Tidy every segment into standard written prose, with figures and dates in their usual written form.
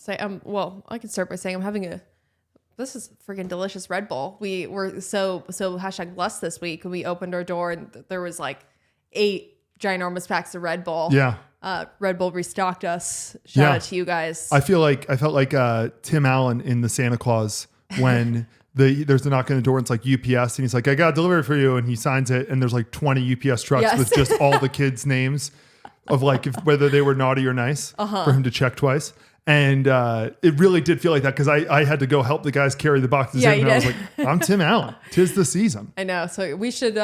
say, well, I can start by saying I'm having this is freaking delicious Red Bull. We were so hashtag blessed this week. We opened our door and there was like 8 ginormous packs of Red Bull. Yeah. Red Bull restocked us. Shout out to you guys. I felt like Tim Allen in the Santa Claus when there's a knock on the door and it's like UPS and he's like, I got a delivery for you. And he signs it and there's like 20 UPS trucks with just all the kids' names of like whether they were naughty or nice for him to check twice. And it really did feel like that because I had to go help the guys carry the boxes in. And I was like, I'm Tim Allen. 'Tis the season. I know. So we should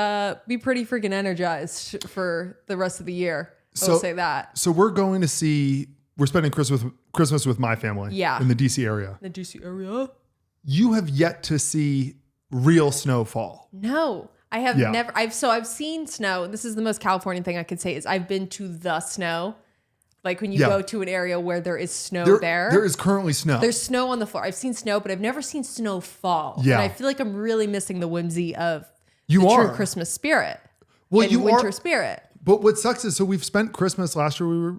be pretty freaking energized for the rest of the year. I will say that. So we're spending Christmas with my family in the DC area. The DC area? You have yet to see real snowfall. No. I have never. I've seen snow. This is the most Californian thing I could say is I've been to the snow. Like when you go to an area where there is snow there. There is currently snow. There's snow on the floor. I've seen snow, but I've never seen snow fall. Yeah. And I feel like I'm really missing the whimsy of the true Christmas spirit. Well, and winter spirit. But what sucks is, so we've spent Christmas last year.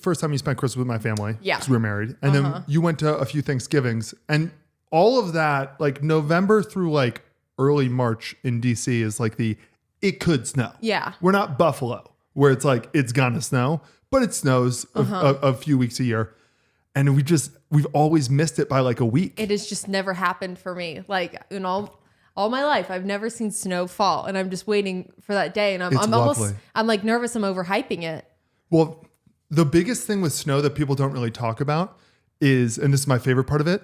First time you spent Christmas with my family. Yeah. Because we were married. And then you went to a few Thanksgivings. And all of that, like November through like early March in DC is like it could snow. Yeah. We're not Buffalo where it's like, it's gonna snow, but it snows a few weeks a year. And we've always missed it by like a week. It has just never happened for me. Like in all my life, I've never seen snow fall, and I'm just waiting for that day. And I'm like nervous. I'm overhyping it. Well, the biggest thing with snow that people don't really talk about is, and this is my favorite part of it,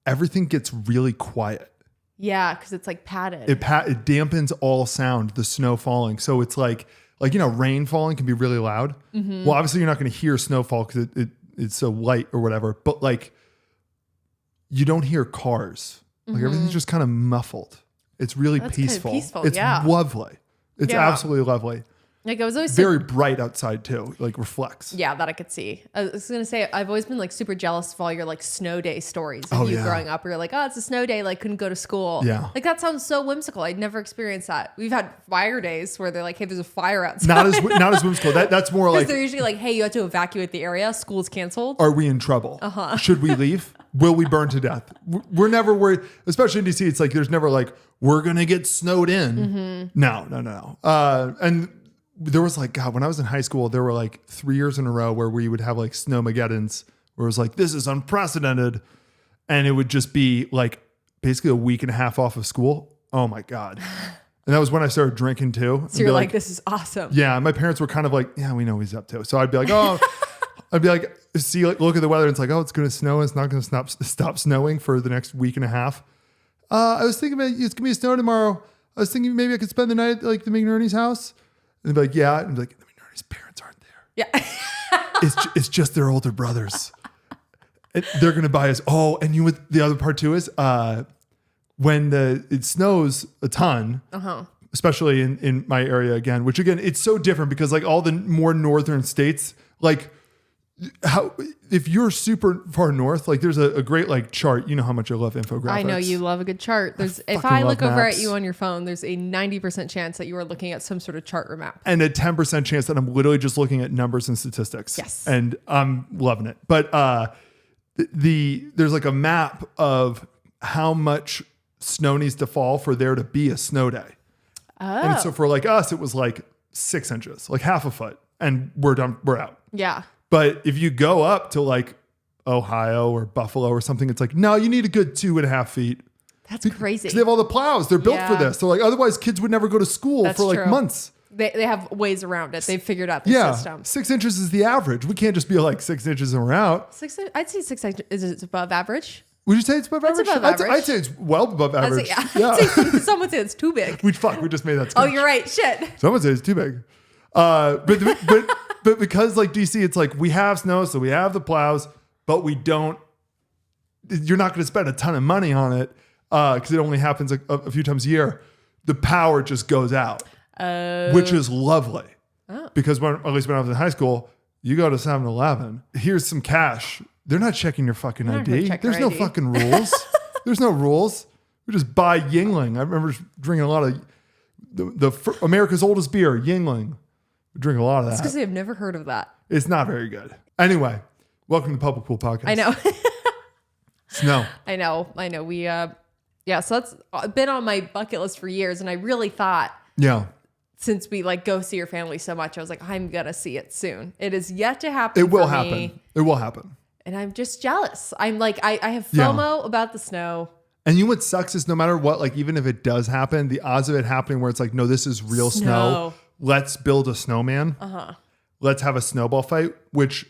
everything gets really quiet. Yeah, because it's like padded. It dampens all sound, the snow falling. So it's like rain falling can be really loud. Mm-hmm. Well, obviously you're not going to hear snowfall because it's so light or whatever. But like you don't hear cars. Like everything's just kind of muffled. It's really peaceful. Kind of peaceful. It's lovely. It's absolutely lovely. Like I was always very bright outside too, like reflects. Yeah, that I could see. I was gonna say I've always been like super jealous of all your like snow day stories of you growing up. Where you're like, oh, it's a snow day, like couldn't go to school. Yeah, like that sounds so whimsical. I'd never experienced that. We've had fire days where they're like, hey, there's a fire outside. Not as whimsical. That's more like they're usually like, hey, you have to evacuate the area. School's canceled. Are we in trouble? Should we leave? Will we burn to death? We're never worried, especially in DC. It's like there's never like we're gonna get snowed in. No. And there was like, God, when I was in high school, there were like 3 years in a row where we would have like snowmageddons where it was like, this is unprecedented. And it would just be like basically a week and a half off of school. Oh my God. And that was when I started drinking too. So you're like, this is awesome. Yeah. My parents were kind of like, yeah, we know he's up to. So I'd be like, look at the weather. And it's like, oh, it's going to snow. And it's not going to stop snowing for the next week and a half. I was thinking about it's going to be a snow tomorrow. I was thinking maybe I could spend the night at like the McNerney's house. And they'd be like, yeah. And I'd be like, McNerney's parents aren't there. Yeah. it's just their older brothers. They're going to buy us. Oh, and the other part too is when it snows a ton, especially in my area again, which again, it's so different because like all the more northern states, like if you're super far north, like there's a great like chart. You know how much I love infographics. I know you love a good chart. If I look over at you on your phone, there's a 90% chance that you are looking at some sort of chart or map. And a 10% chance that I'm literally just looking at numbers and statistics. Yes. And I'm loving it. But there's like a map of how much snow needs to fall for there to be a snow day. Oh. And so for like us, it was like 6 inches, like half a foot. And we're done. We're out. Yeah. But if you go up to like Ohio or Buffalo or something, it's like, no, you need a good 2.5 feet. That's crazy. Because they have all the plows. They're built for this. So like, otherwise kids would never go to school for like months. They have ways around it. They've figured out the system. 6 inches is the average. We can't just be like 6 inches and we're out. I'd say 6 inches is above average. Would you say it's above average? Above average. I'd say it's well above average. Yeah. Some would say it's too big. We just made that speech. Oh, you're right. Shit. Someone says it's too big. But because like DC, it's like we have snow, so we have the plows, but we don't. You're not going to spend a ton of money on it because it only happens a few times a year. The power just goes out, which is lovely. Oh. Because at least when I was in high school, you go to 7-Eleven. Here's some cash. They're not checking your fucking ID. There's no fucking rules. There's no rules. We just buy Yingling. I remember drinking a lot of the America's oldest beer, Yingling. We drink a lot of that. That's because I've never heard of that. It's not very good. Anyway, Welcome to the Public Pool Podcast. I know. Snow. I know. We, yeah, so that's been on my bucket list for years. And I really thought, Yeah. since we like go see your family so much, I was like, I'm going to see it soon. It is yet to happen. It will for happen. me, It will happen. and I'm just jealous. I'm like, I have FOMO about the snow. And you know what sucks is no matter what, like even if it does happen, the odds of it happening where it's like, no, this is real snow. Let's build a snowman. Let's have a snowball fight, which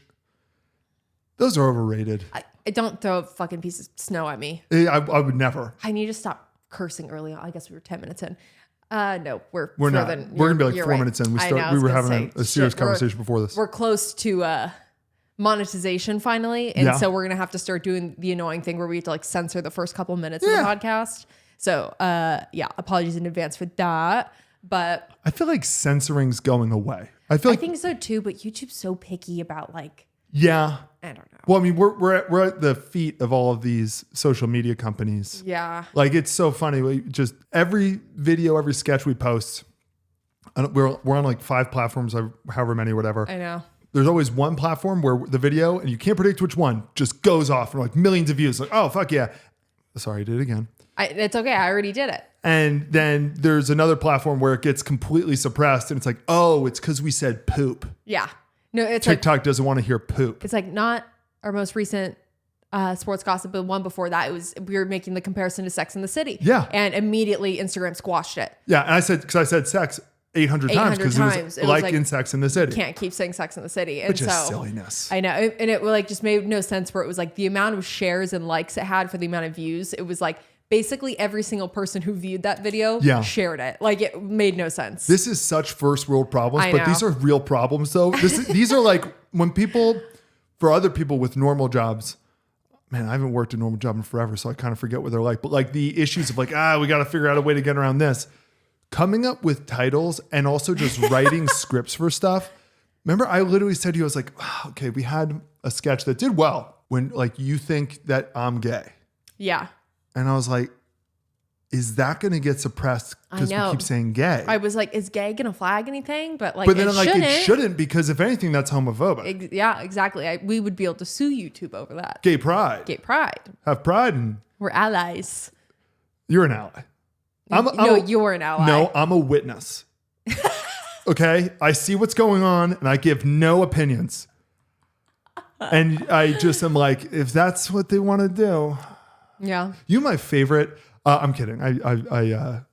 those are overrated. I don't throw a fucking piece of snow at me. I would never. I need to stop cursing early on. I guess we were 10 minutes in. No, we're not. We're gonna be like 4 minutes in. We were having a serious conversation before this. We're close to monetization finally, and so we're gonna have to start doing the annoying thing where we have to like censor the first couple minutes of the podcast. So yeah, apologies in advance for that. But I feel like censoring's going away. I think so too. But YouTube's so picky about like. Yeah. I don't know. Well, I mean, we're at the feet of all of these social media companies. Yeah. Like it's so funny. We just every video, every sketch we post, we're on like 5 platforms, however many, whatever. I know. There's always one platform where the video, and you can't predict which one, just goes off and like millions of views. Like, oh fuck yeah! Sorry, I did it again. It's okay. I already did it. And then there's another platform where it gets completely suppressed, and it's like, oh, it's because we said poop. Yeah. No, it's TikTok doesn't want to hear poop. It's like not our most recent sports gossip, but one before that, we were making the comparison to Sex in the City. Yeah. And immediately Instagram squashed it. Yeah. And I said sex 800 times because it was like in Sex in the City. Can't keep saying Sex in the City. And Which is silliness. I know. And it like just made no sense where it was like the amount of shares and likes it had for the amount of views. It was like basically every single person who viewed that video shared it. Like it made no sense. This is such first world problems, but these are real problems though. These are like when people, for other people with normal jobs, man, I haven't worked a normal job in forever, so I kind of forget what they're like. But like the issues of like, we got to figure out a way to get around this. Coming up with titles and also just writing scripts for stuff. Remember, I literally said to you, I was like, okay, we had a sketch that did well when like you think that I'm gay. Yeah. And I was like, is that going to get suppressed because we keep saying gay? I was like, is gay going to flag anything? But like, then I'm like, it shouldn't, because if anything, that's homophobic. Yeah, exactly. We would be able to sue YouTube over that. Gay pride. Gay pride. Have pride. And we're allies. You're an ally. You're an ally. No, I'm a witness. Okay? I see what's going on and I give no opinions. And I just am like, if that's what they want to do. Yeah. You my favorite. I'm kidding. I'm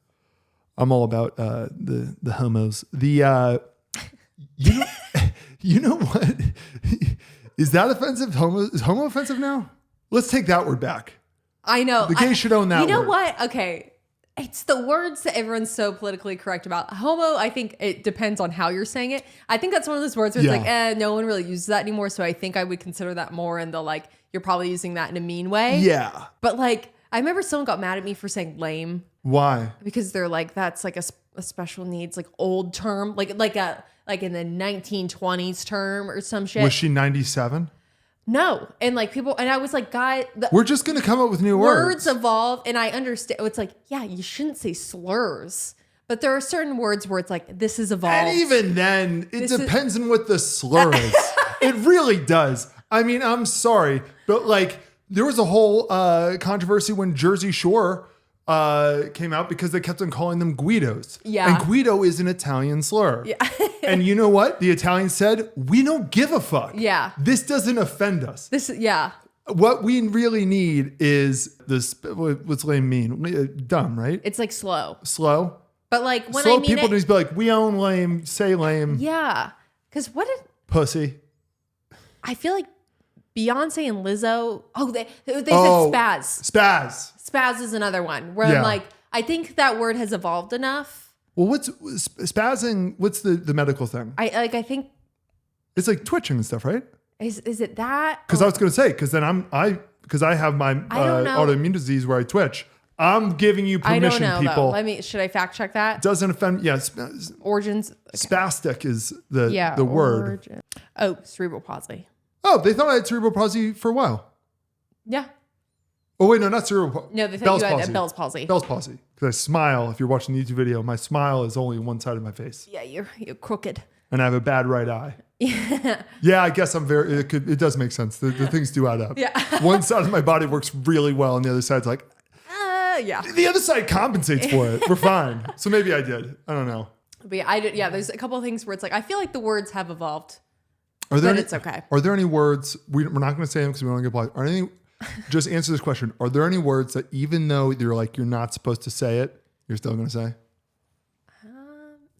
all about the homos. You know what? Is that offensive? Is homo offensive now? Let's take that word back. I know. The gays should own that word. You know what? Okay. It's the words that everyone's so politically correct about. Homo, I think it depends on how you're saying it. I think that's one of those words where it's like, no one really uses that anymore. So I think I would consider that more in the like, you're probably using that in a mean way. Yeah. But like, I remember someone got mad at me for saying lame. Why? Because they're like, that's like a special needs, like old term, like in the 1920s term or some shit. Was she 97? No. And like people, and I was like, we're just going to come up with new words. Words evolve. And I understand. It's like, yeah, you shouldn't say slurs. But there are certain words where it's like, this is evolved. And even then, it depends on what the slur is. It really does. I mean, I'm sorry, but like there was a whole controversy when Jersey Shore came out because they kept on calling them Guidos. Yeah. And Guido is an Italian slur. Yeah. And you know what? The Italians said, we don't give a fuck. Yeah. This doesn't offend us. Yeah. What we really need is this. What's lame mean? Dumb, right? It's like slow. Slow? But like when slow I mean people just be like, we own lame, say lame. Yeah. Because what did... Pussy. I feel like Beyonce and Lizzo, they said spaz. Spaz is another one where I'm like, I think that word has evolved enough. Well, what's spazzing? What's the medical thing? I think it's like twitching and stuff, right? Is it that? Because I was going to say, because then because I have my autoimmune disease where I twitch. I'm giving you permission, I don't know, people. Though. Should I fact check that? Doesn't offend. Yeah. Origins. Okay. Spastic is the word. Oh, cerebral palsy. Oh, they thought I had cerebral palsy for a while. Yeah. Oh, wait, no, not cerebral palsy. No, they thought you had Bell's palsy. Bell's palsy. Because I smile. If you're watching the YouTube video, my smile is only one side of my face. Yeah, you're crooked. And I have a bad right eye. Yeah, I guess it does make sense. The things do add up. Yeah. One side of my body works really well and the other side's like, Yeah. the other side compensates for it. We're fine. So maybe I did. I don't know. But yeah, there's a couple of things where it's like, I feel like the words have evolved, but it's okay. Are there any words, we're not going to say them because we don't get blocked. Just answer this question. Are there any words that even though you're not supposed to say it, you're still going to say?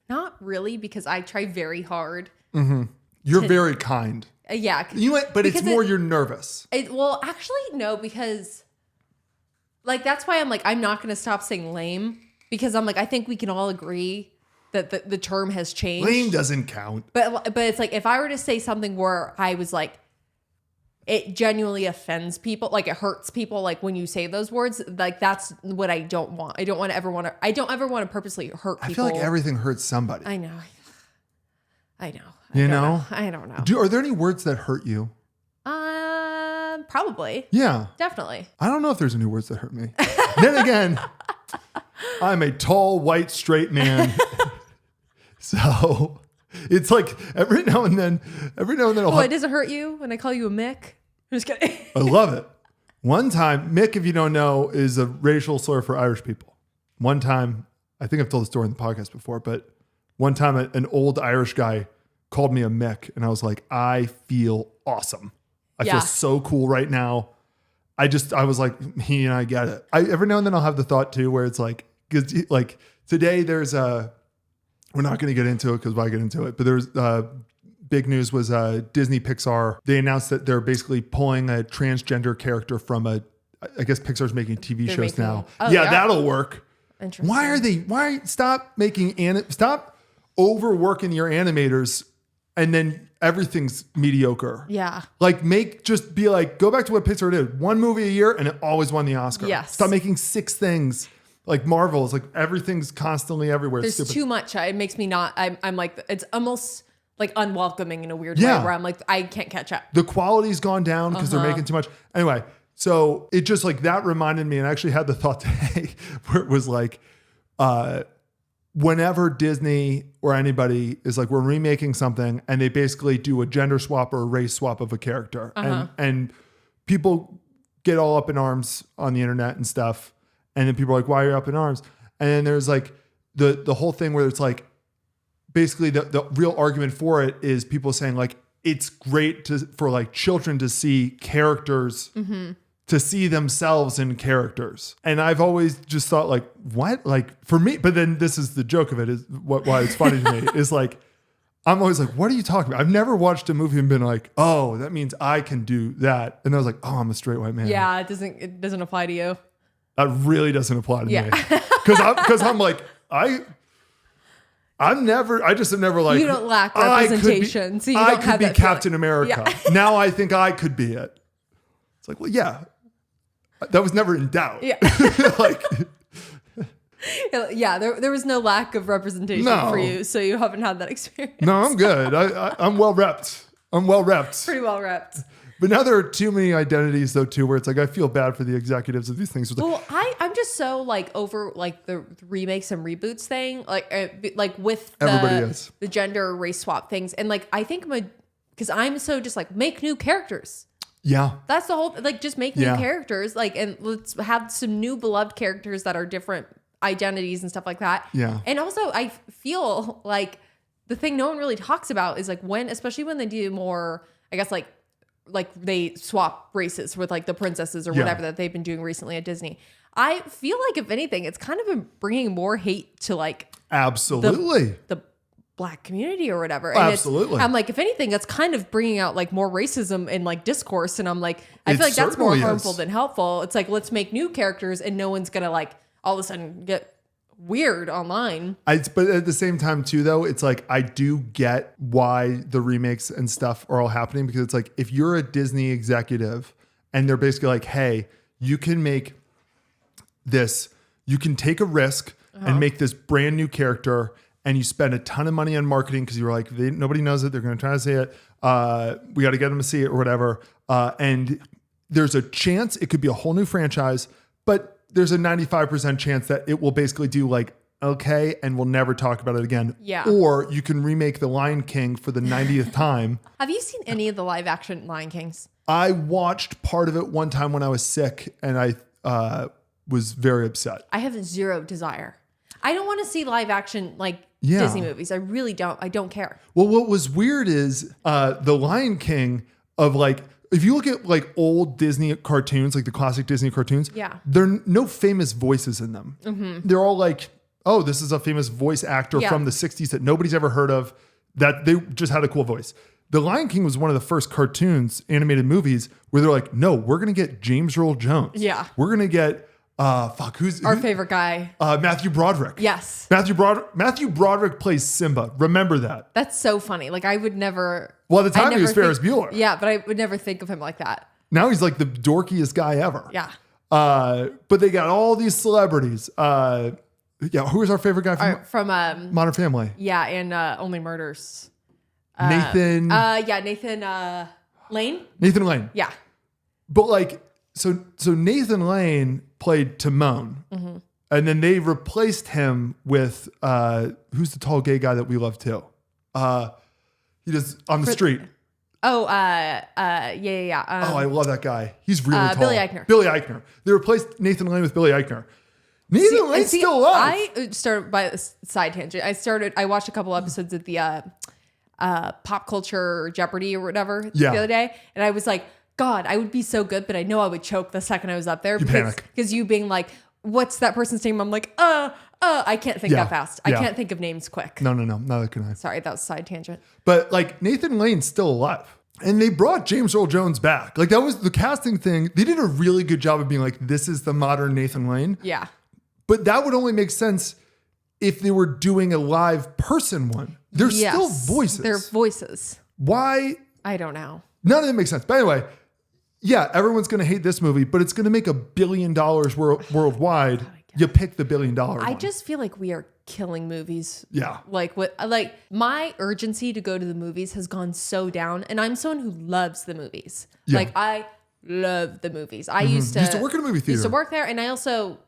Not really, because I try very hard. You're very kind. Yeah. But it's more you're nervous. Well, actually, no, because like, that's why I'm like, I'm not going to stop saying lame, because I'm like, I think we can all agree that the term has changed. Lame doesn't count. But it's like, if I were to say something where I was like, it genuinely offends people, like it hurts people, like when you say those words, like that's what I don't want. I don't ever want to purposely hurt people. I feel like everything hurts somebody. I know. I You don't know? I don't know. Are there any words that hurt you? Probably. Yeah. Definitely. I don't know if there's any words that hurt me. Then again, I'm a tall, white, straight man. So it's like every now and then it doesn't hurt you when I call you a Mick? I'm just kidding. I love it. One time, Mick, if you don't know, is a racial slur for Irish people. One time, I think I've told the story in the podcast before, but one time an old Irish guy called me a Mick, and I was like, I feel awesome. I feel so cool right now. I was like, he and I get it. Every now and then I'll have the thought too, where it's like, because like today there's we're not going to get into it because why get into it, but there's big news was Disney Pixar. They announced that they're basically pulling a transgender character from I guess Pixar's making TV shows now. Oh, yeah, that'll work. Interesting. Why stop overworking your animators and then everything's mediocre. Yeah. Like be like, go back to what Pixar did. One movie a year and it always won the Oscar. Yes. Stop making 6 things. Like Marvel is like everything's constantly everywhere. There's too much. It makes me not, I'm like, it's almost like unwelcoming in a weird Yeah. way where I'm like, I can't catch up. The quality's gone down because they're making too much. Anyway, so it just like that reminded me, and I actually had the thought today where it was like, whenever Disney or anybody is like, we're remaking something and they basically do a gender swap or a race swap of a character, and people get all up in arms on the internet and stuff. And then people are like, why are you up in arms? And then there's like the whole thing where it's like, basically the real argument for it is people saying like, it's great for like children to see characters, to see themselves in characters. And I've always just thought like, what? Like for me, but then this is the joke of it, is why it's funny to me is like, I'm always like, what are you talking about? I've never watched a movie and been like, oh, that means I can do that. And I was like, oh, I'm a straight white man. Yeah, it doesn't apply to you. That really doesn't apply to me. Because I'm like, I just have never like, you don't lack representation. So you don't have that Captain feeling. America. Yeah. Now I think I could be it. It's like, well, yeah, that was never in doubt. Yeah. Like, yeah, there was no lack of representation for you. So you haven't had that experience. no, I'm good. I'm well repped. Pretty well repped. But now there are too many identities though too, where it's like, I feel bad for the executives of these things. Well, I'm just so like over like the remakes and reboots thing, like with the gender race swap things. And like, I think because I'm so just like, make new characters. Yeah. That's the whole, like just make new characters, like, and let's have some new beloved characters that are different identities and stuff like that. Yeah. And also I feel like the thing no one really talks about is like especially when they do more, I guess like they swap races with like the princesses or whatever that they've been doing recently at Disney. I feel like if anything, it's kind of been bringing more hate to like absolutely the Black community or whatever. And absolutely. I'm like, if anything, that's kind of bringing out like more racism and like discourse. And I'm like, I feel like that's more harmful than helpful. It's like, let's make new characters and no one's going to like all of a sudden get weird online. But at the same time too, though, it's like, I do get why the remakes and stuff are all happening, because it's like, if you're a Disney executive and they're basically like, hey, you can make this, you can take a risk and make this brand new character, and you spend a ton of money on marketing because you're like, nobody knows it, they're going to try to see it, we got to get them to see it or whatever, and there's a chance it could be a whole new franchise, but there's a 95% chance that it will basically do like okay, and we'll never talk about it again. Yeah. Or you can remake The Lion King for the 90th time. Have you seen any of the live action Lion Kings? I watched part of it one time when I was sick, and I was very upset. I have zero desire. I don't want to see live action Yeah. Disney movies. I really don't. I don't care. Well, what was weird is The Lion King of if you look at old Disney cartoons, like the classic Disney cartoons, Yeah. there are no famous voices in them. They're all oh, this is a famous voice actor from the 60s that nobody's ever heard of, that they just had a cool voice. The Lion King was one of the first cartoons, animated movies, where they're like, no, we're going to get James Earl Jones. Yeah. We're going to get, who's Our favorite guy. Matthew Broderick. Yes. Matthew Broderick plays Simba. Remember that. That's so funny. I would never. Well, at the time he was never Ferris Bueller. Yeah, but I would never think of him like that. Now he's like the dorkiest guy ever. Yeah. But they got all these celebrities. Who is our favorite guy from Modern Family? Yeah, and Only Murders. Nathan. Nathan Lane. Nathan Lane. Yeah. But so Nathan Lane played Timon, and then they replaced him with who's the tall gay guy that we love too? He does On the Street. Oh, yeah. I love that guy. He's really tall. Billy Eichner. Billy Eichner. They replaced Nathan Lane with Billy Eichner. Nathan Lane's still alive. I started by a side tangent. I watched a couple episodes of the Pop Culture Jeopardy or whatever the other day, and I was like, God, I would be so good, but I know I would choke the second I was up there. Because you being like, what's that person's name? I'm like, I can't think that fast. I can't think of names quick. No, not that can I. Sorry, that was a side tangent. But Nathan Lane's still alive. And they brought James Earl Jones back. That was the casting thing. They did a really good job of being like, this is the modern Nathan Lane. Yeah. But that would only make sense if they were doing a live person one. They're still voices. They're voices. Why? I don't know. None of it makes sense. But anyway, everyone's going to hate this movie, but it's going to make $1 billion worldwide. You pick the $1 billion one. I just feel like we are killing movies. Yeah. My urgency to go to the movies has gone so down, and I'm someone who loves the movies. Yeah. I love the movies. I used to work in a movie theater. Used to work there, and I also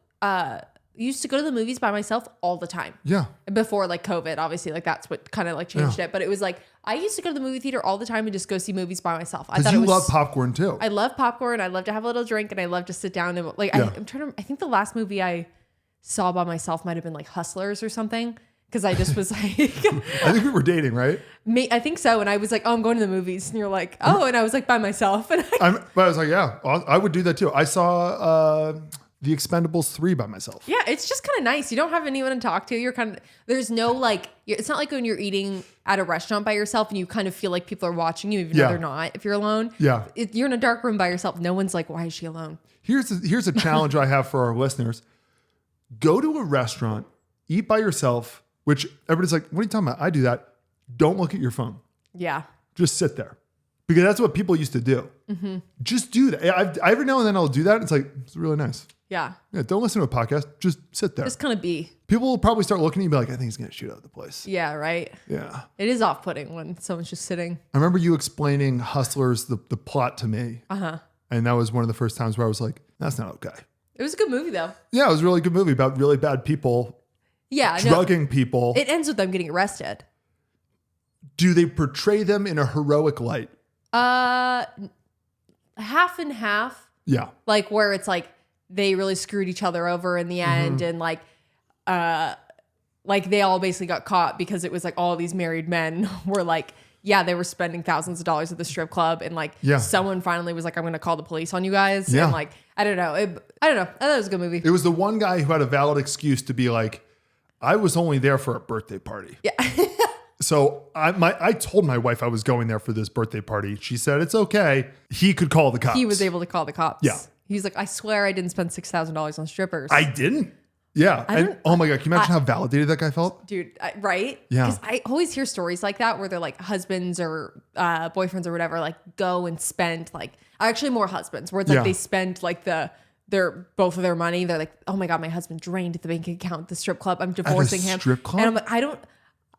used to go to the movies by myself all the time. Yeah. Before COVID, obviously, that's what kind of changed it. But it was I used to go to the movie theater all the time and just go see movies by myself. I thought you love popcorn too. I love popcorn. I love to have a little drink, and I love to sit down and I'm trying to. I think the last movie I saw by myself might have been Hustlers or something, because I just was I think we were dating, right? I think so. And I was like, oh, I'm going to the movies, and you're like, oh, and I was by myself, and but I was like, yeah, I would do that too. I saw The Expendables 3 by myself. Yeah, it's just kind of nice. You don't have anyone to talk to. You're kind of, there's no it's not like when you're eating at a restaurant by yourself and you kind of feel like people are watching you, even though they're not, if you're alone. Yeah. You're in a dark room by yourself. No one's like, why is she alone? Here's a challenge I have for our listeners. Go to a restaurant, eat by yourself, which everybody's like, what are you talking about? I do that. Don't look at your phone. Yeah. Just sit there. Because that's what people used to do. Mm-hmm. Just do that. Every now and then I'll do that. It's really nice. Yeah. Yeah. Don't listen to a podcast. Just sit there. Just kind of be. People will probably start looking at you and be like, I think he's going to shoot out of the place. Yeah. Right. Yeah. It is off-putting when someone's just sitting. I remember you explaining Hustlers, the plot to me. Uh-huh. And that was one of the first times where I was like, that's not okay. It was a good movie though. Yeah. It was a really good movie about really bad people. Yeah. Drugging people. It ends with them getting arrested. Do they portray them in a heroic light? Half and half. Yeah. Where it's they really screwed each other over in the end, and they all basically got caught because it was all these married men were they were spending thousands of dollars at the strip club, and someone finally was I'm going to call the police on you guys. Yeah. And I don't know. I thought it was a good movie. It was the one guy who had a valid excuse to be I was only there for a birthday party. Yeah. So I told my wife I was going there for this birthday party. She said, it's okay. He could call the cops. He was able to call the cops. Yeah. He's I swear I didn't spend $6,000 on strippers. I didn't. Yeah. And oh my God, can you imagine how validated that guy felt? Dude, right? Yeah. Because I always hear stories like that where they're husbands or boyfriends or whatever, go and spend actually more husbands where it's they spend both of their money. They're oh my God, my husband drained the bank account at the strip club. I'm divorcing him. Strip club? And I'm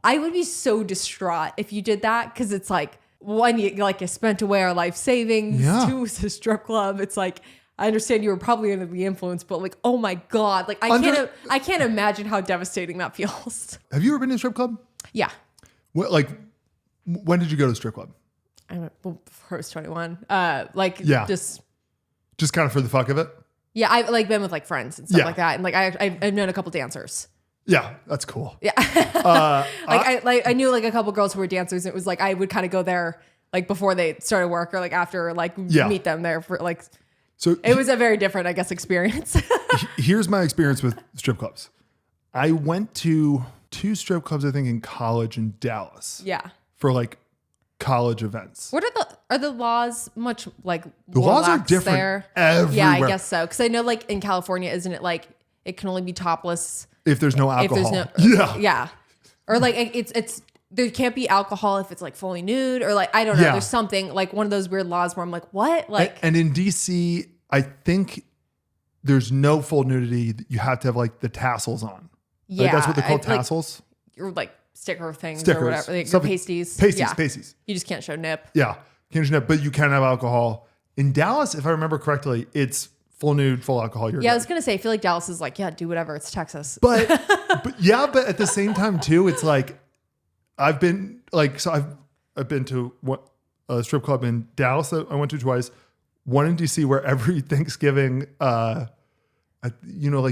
I would be so distraught if you did that, because it's one, you spent away our life savings to the strip club. It's I understand you were probably under the influence, but like, oh my God, like I can't imagine how devastating that feels. Have you ever been to a strip club? Yeah. What, like, when did you go to a strip club? I went before I was 21. Just kind of for the fuck of it? Yeah, I've like been with like friends and stuff Yeah. like that. And like I've known a couple dancers. Yeah, that's cool. Yeah. I knew like a couple girls who were dancers. It was like I would kind of go there like before they started work or like after like meet them there for like. So it was a very different, I guess, experience. Here's my experience with strip clubs. I went to 2 strip clubs, I think, in college in Dallas. Yeah. For like college events. What are the laws much like the laws are different there? Everywhere. Yeah, I guess so. Because I know like in California, isn't it like it can only be topless if there's no alcohol? Yeah. Or like it's there can't be alcohol if it's like fully nude or like I don't know. There's something like one of those weird laws where I'm like, what? Like, and in DC, I think there's no full nudity. You have to have like the tassels on. Yeah, like, that's what they're called, tassels. Or like sticker things Stickers, or whatever. Like, pasties. Pasties. You just can't show nip. Yeah, can't show nip, but you can have alcohol. In Dallas, if I remember correctly, it's full nude, full alcohol. You're good. I was gonna say, I feel like Dallas is like, yeah, do whatever. It's Texas. But but at the same time too, it's like I've been to a strip club in Dallas that I went to twice. One in DC where every Thanksgiving, like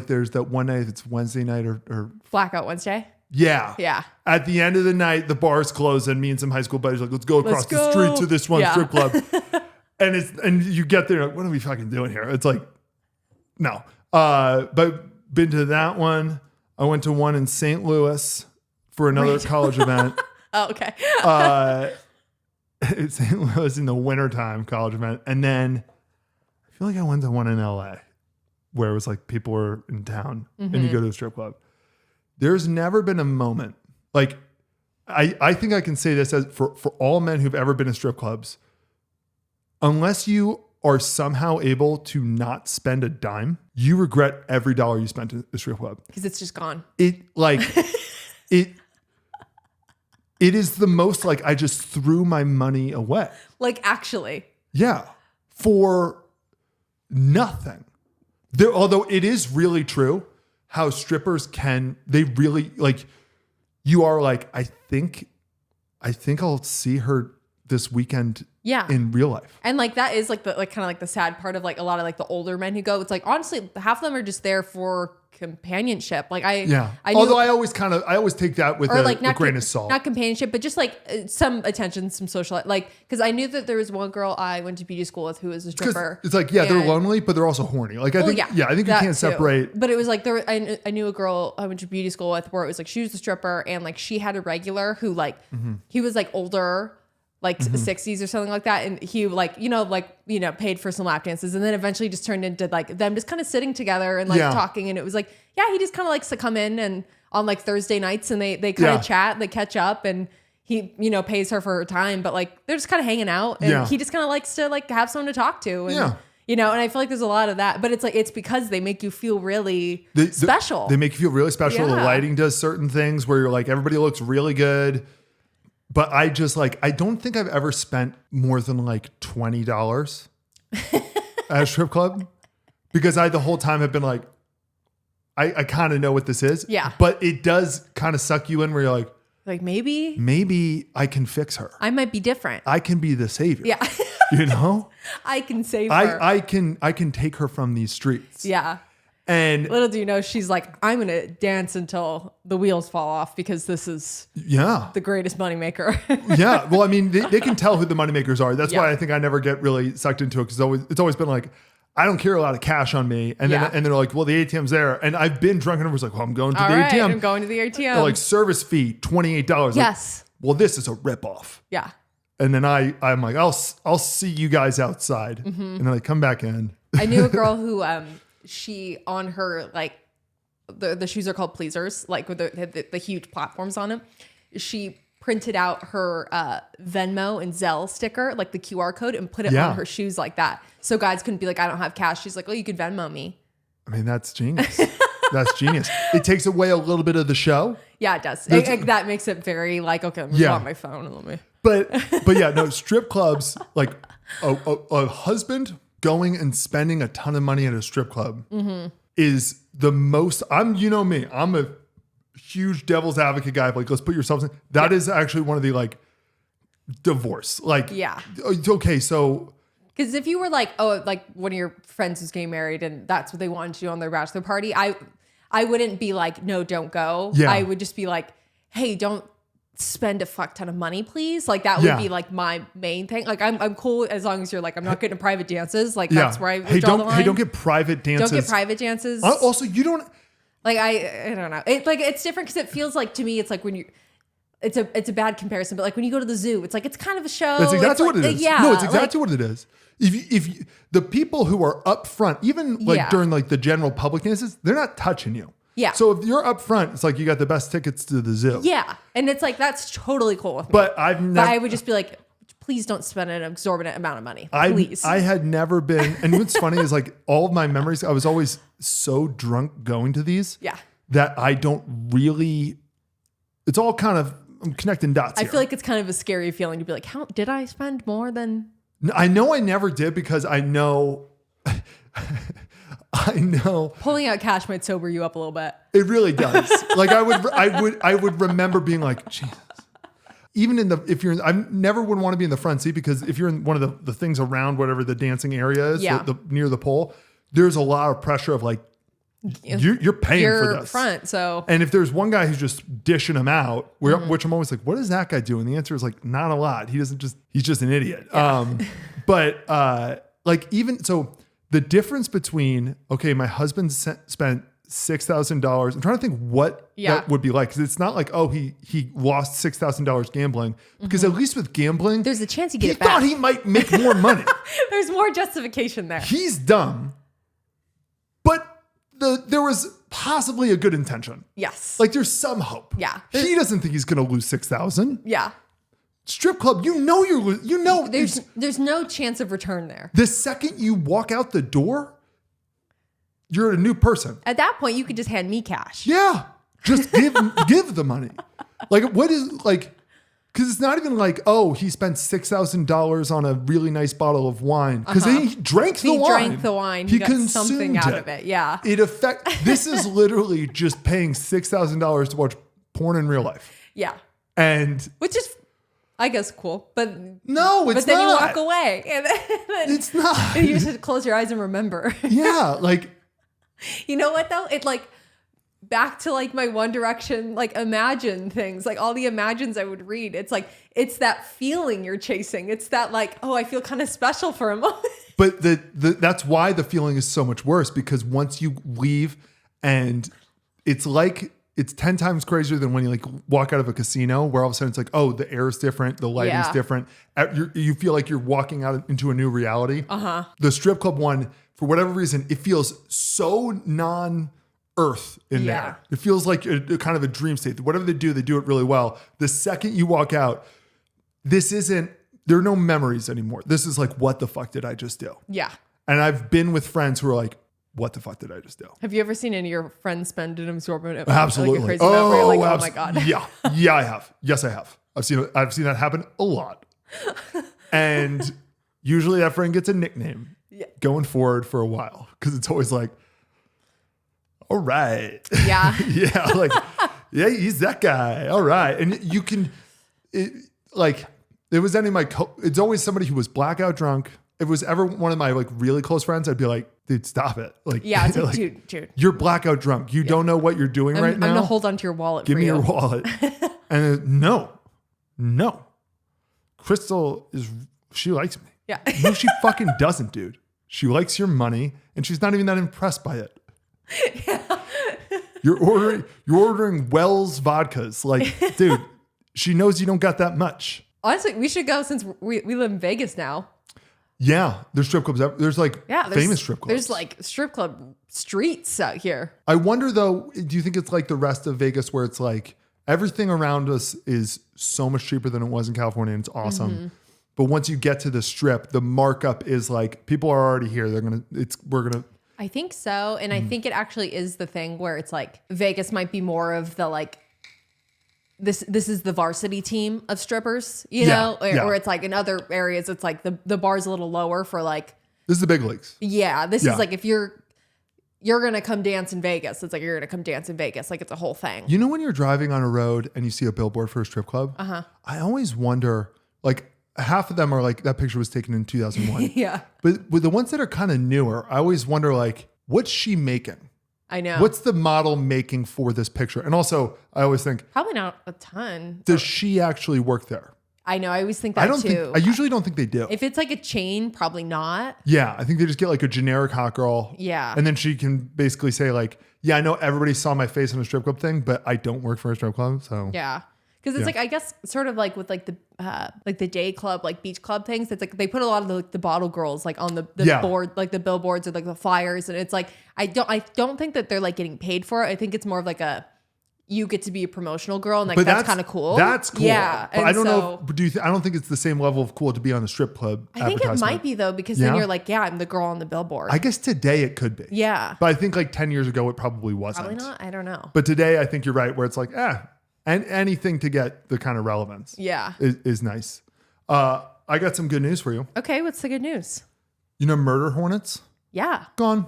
there's that one night, it's Wednesday night or Blackout Wednesday. Yeah. Yeah. At the end of the night, the bar's closed and me and some high school buddies are like, let's go across the street to this one strip club. and you get there, like, what are we fucking doing here? It's like, no. But been to that one. I went to one in St. Louis for another college event. Oh, okay. St. Louis in the wintertime college event. And then I feel like I went to one in LA where it was like people were in town and you go to a strip club. There's never been a moment like I think I can say this as for all men who've ever been to strip clubs, unless you are somehow able to not spend a dime, you regret every dollar you spent at a strip club. Because it's just gone. It is the most like I just threw my money away. Like actually. Yeah. For nothing. Although it is really true how strippers they really like you are like, I think I'll see her this weekend in real life. And like that is like the like kind of like the sad part of like a lot of like the older men who go. It's like honestly half of them are just there for companionship. Like although I always take that with a grain of salt. Not companionship, but just like some attention, some social like because I knew that there was one girl I went to beauty school with who was a stripper. It's like they're lonely, but they're also horny. Like I think you can't separate. But it was like I knew a girl I went to beauty school with where it was like she was a stripper and like she had a regular who like he was like older. Like 60s or something like that. And he paid for some lap dances and then eventually just turned into like them just kind of sitting together and like talking. And it was like, he just kind of likes to come in and on like Thursday nights and they kind of chat, they catch up and he, pays her for her time, but like, they're just kind of hanging out and he just kind of likes to like have someone to talk to. And, and I feel like there's a lot of that, but it's like, it's because they make you feel really special. They make you feel really special. Yeah. The lighting does certain things where you're like, everybody looks really good. But I just like, I don't think I've ever spent more than like $20 at a strip club because I the whole time have been like, I kind of know what this is. Yeah. But it does kind of suck you in where you're like maybe I can fix her. I might be different. I can be the savior. Yeah. I can save her. I can take her from these streets. Yeah. And little do you know, she's like, I'm going to dance until the wheels fall off because this is the greatest moneymaker. Yeah. Well, I mean, they can tell who the moneymakers are. That's why I think I never get really sucked into it because it's always been like, I don't carry a lot of cash on me. And then they're like, well, the ATM's there. And I've been drunk and I was like, well, I'm going to the ATM. I'm going to the ATM. They're like service fee, $28. Yes. Like, well, this is a ripoff. Yeah. And then I'm like, I'll see you guys outside. And then I come back in. I knew a girl who, she on her like the shoes are called pleasers, like with the huge platforms on them. She printed out her Venmo and Zelle sticker, like the QR code, and put it on her shoes like that. So guys couldn't be like, I don't have cash. She's like, oh, you could Venmo me. I mean, that's genius. That's genius. It takes away a little bit of the show. Yeah, it does. That makes it very like, okay, let me go on my phone and let me. But yeah, no, strip clubs, like a husband going and spending a ton of money at a strip club is the most. You know me, I'm a huge devil's advocate guy. Like, let's put yourselves in. That is actually one of the like divorce. Like, okay, so. Because if you were like, oh, like one of your friends is getting married and that's what they wanted to do on their bachelor party, I wouldn't be like, no, don't go. Yeah. I would just be like, hey, don't spend a fuck ton of money, please. Like that would be like my main thing. Like I'm cool as long as you're like, I'm not getting to private dances. Like that's where I would draw the line. Hey, don't get private dances. Don't get private dances. Also, you don't. Like I don't know. It's different because it feels like to me, it's like when you. It's a bad comparison, but like when you go to the zoo, it's like it's kind of a show. That's exactly what it is. Yeah, no, it's exactly what it is. If the people who are up front, even like during like the general public dances, they're not touching you. Yeah. So if you're up front, it's like you got the best tickets to the zoo. Yeah, and it's like that's totally cool with me. But I would just be like, please don't spend an exorbitant amount of money. Please. I had never been, and what's funny is like all of my memories, I was always so drunk going to these. Yeah. That I don't really. It's all kind of. I'm connecting dots I here. feel like it's kind of a scary feeling to be like, how did I spend more than? I know I never did because I know. I know pulling out cash might sober you up a little bit. It really does. Like I would remember being like, Jesus. Even I never would want to be in the front seat because if you're in one of the things around whatever the dancing area is, near the pole, there's a lot of pressure of like, you're paying for this front. So, and if there's one guy who's just dishing them out, which I'm always like, what does that guy do? And the answer is like, not a lot. He's just an idiot. Yeah. But like even so, the difference between my husband spent $6,000. I'm trying to think what that would be like because it's not like he lost $6,000 gambling because at least with gambling, there's a chance you get it back. He thought back. he might make more money. There's more justification there. He's dumb, but. There was possibly a good intention. Yes. Like there's some hope. Yeah. He doesn't think he's going to lose 6,000. Yeah. Strip club, there's no chance of return there. The second you walk out the door, you're a new person. At that point, you could just hand me cash. Yeah. Just give the money. Like what is like, because it's not even like, he spent $6,000 on a really nice bottle of wine. Because he drank the wine. He drank the wine. He got something out of it. Yeah. This is literally just paying $6,000 to watch porn in real life. Yeah. And which is, I guess, cool. But no, it's not. But then you walk away. And then it's not. You just close your eyes and remember. Yeah. Like. You know what though? It like. Back to like my One Direction, like imagine things, like all the imagines I would read. It's like, it's that feeling you're chasing. It's that like, I feel kind of special for a moment. But that's why the feeling is so much worse because once you leave and it's like, it's 10 times crazier than when you like walk out of a casino where all of a sudden it's like, the air is different. The lighting's different. You feel like you're walking out into a new reality. The strip club one, for whatever reason, it feels so Earth in there. It feels like a kind of a dream state. Whatever they do it really well. The second you walk out, there are no memories anymore. This is like, what the fuck did I just do? Yeah. And I've been with friends who are like, what the fuck did I just do? Have you ever seen any of your friends spend an absorbent absolutely like a crazy amount where you're like, oh my God. Yeah, I have. Yes, I have. I've seen that happen a lot. And usually that friend gets a nickname going forward for a while because it's always like, all right. Yeah. Yeah. Like, yeah, he's that guy. All right. And you can, it's always somebody who was blackout drunk. If it was ever one of my like really close friends, I'd be like, dude, stop it. Like, yeah, it's like, dude. You're blackout drunk. You don't know what you're doing right now. I'm going to hold on to your wallet. Give me your wallet. And no. Crystal she likes me. Yeah. No, she fucking doesn't, dude. She likes your money and she's not even that impressed by it. Yeah. You're ordering Wells vodkas. Like, dude, she knows you don't got that much. Honestly, we should go since we live in Vegas now. Yeah, there's strip clubs. There's like famous strip clubs. There's like strip club streets out here. I wonder though, do you think it's like the rest of Vegas where it's like everything around us is so much cheaper than it was in California and it's awesome. Mm-hmm. But once you get to the strip, the markup is like people are already here. We're gonna I think so. And I think it actually is the thing where it's like Vegas might be more of the like, this is the varsity team of strippers, you know? Or it's like in other areas, it's like the bar's a little lower for like This is the big leagues. Yeah, this Yeah. is like if you're going to come dance in Vegas. It's like you're going to come dance in Vegas. Like it's a whole thing. You know when you're driving on a road and you see a billboard for a strip club? Uh-huh. I always wonder, like half of them are like that picture was taken in 2001. Yeah. But with the ones that are kind of newer, I always wonder like, what's she making? I know. What's the model making for this picture? And also, I always think, Probably not a ton. does she actually work there? I know. I always think that too. I usually don't think they do. If it's like a chain, probably not. Yeah, I think they just get like a generic hot girl. Yeah. And then she can basically say like, yeah, I know everybody saw my face on a strip club thing, but I don't work for a strip club. So Yeah. Because it's like, I guess sort of like with like the day club, like beach club things. It's like they put a lot of the bottle girls like on the board, like the billboards or like the flyers. And it's like, I don't think that they're like getting paid for it. I think it's more of like you get to be a promotional girl and like that's kind of cool. That's cool. Yeah. But I don't know. I don't think it's the same level of cool to be on a strip club. I think it might be though, because then you're like, yeah, I'm the girl on the billboard. I guess today it could be. Yeah. But I think like 10 years ago, it probably wasn't. Probably not. I don't know. But today I think you're right where it's like, and anything to get the kind of relevance. Yeah. Is nice. I got some good news for you. Okay. What's the good news? You know, murder hornets? Yeah. Gone.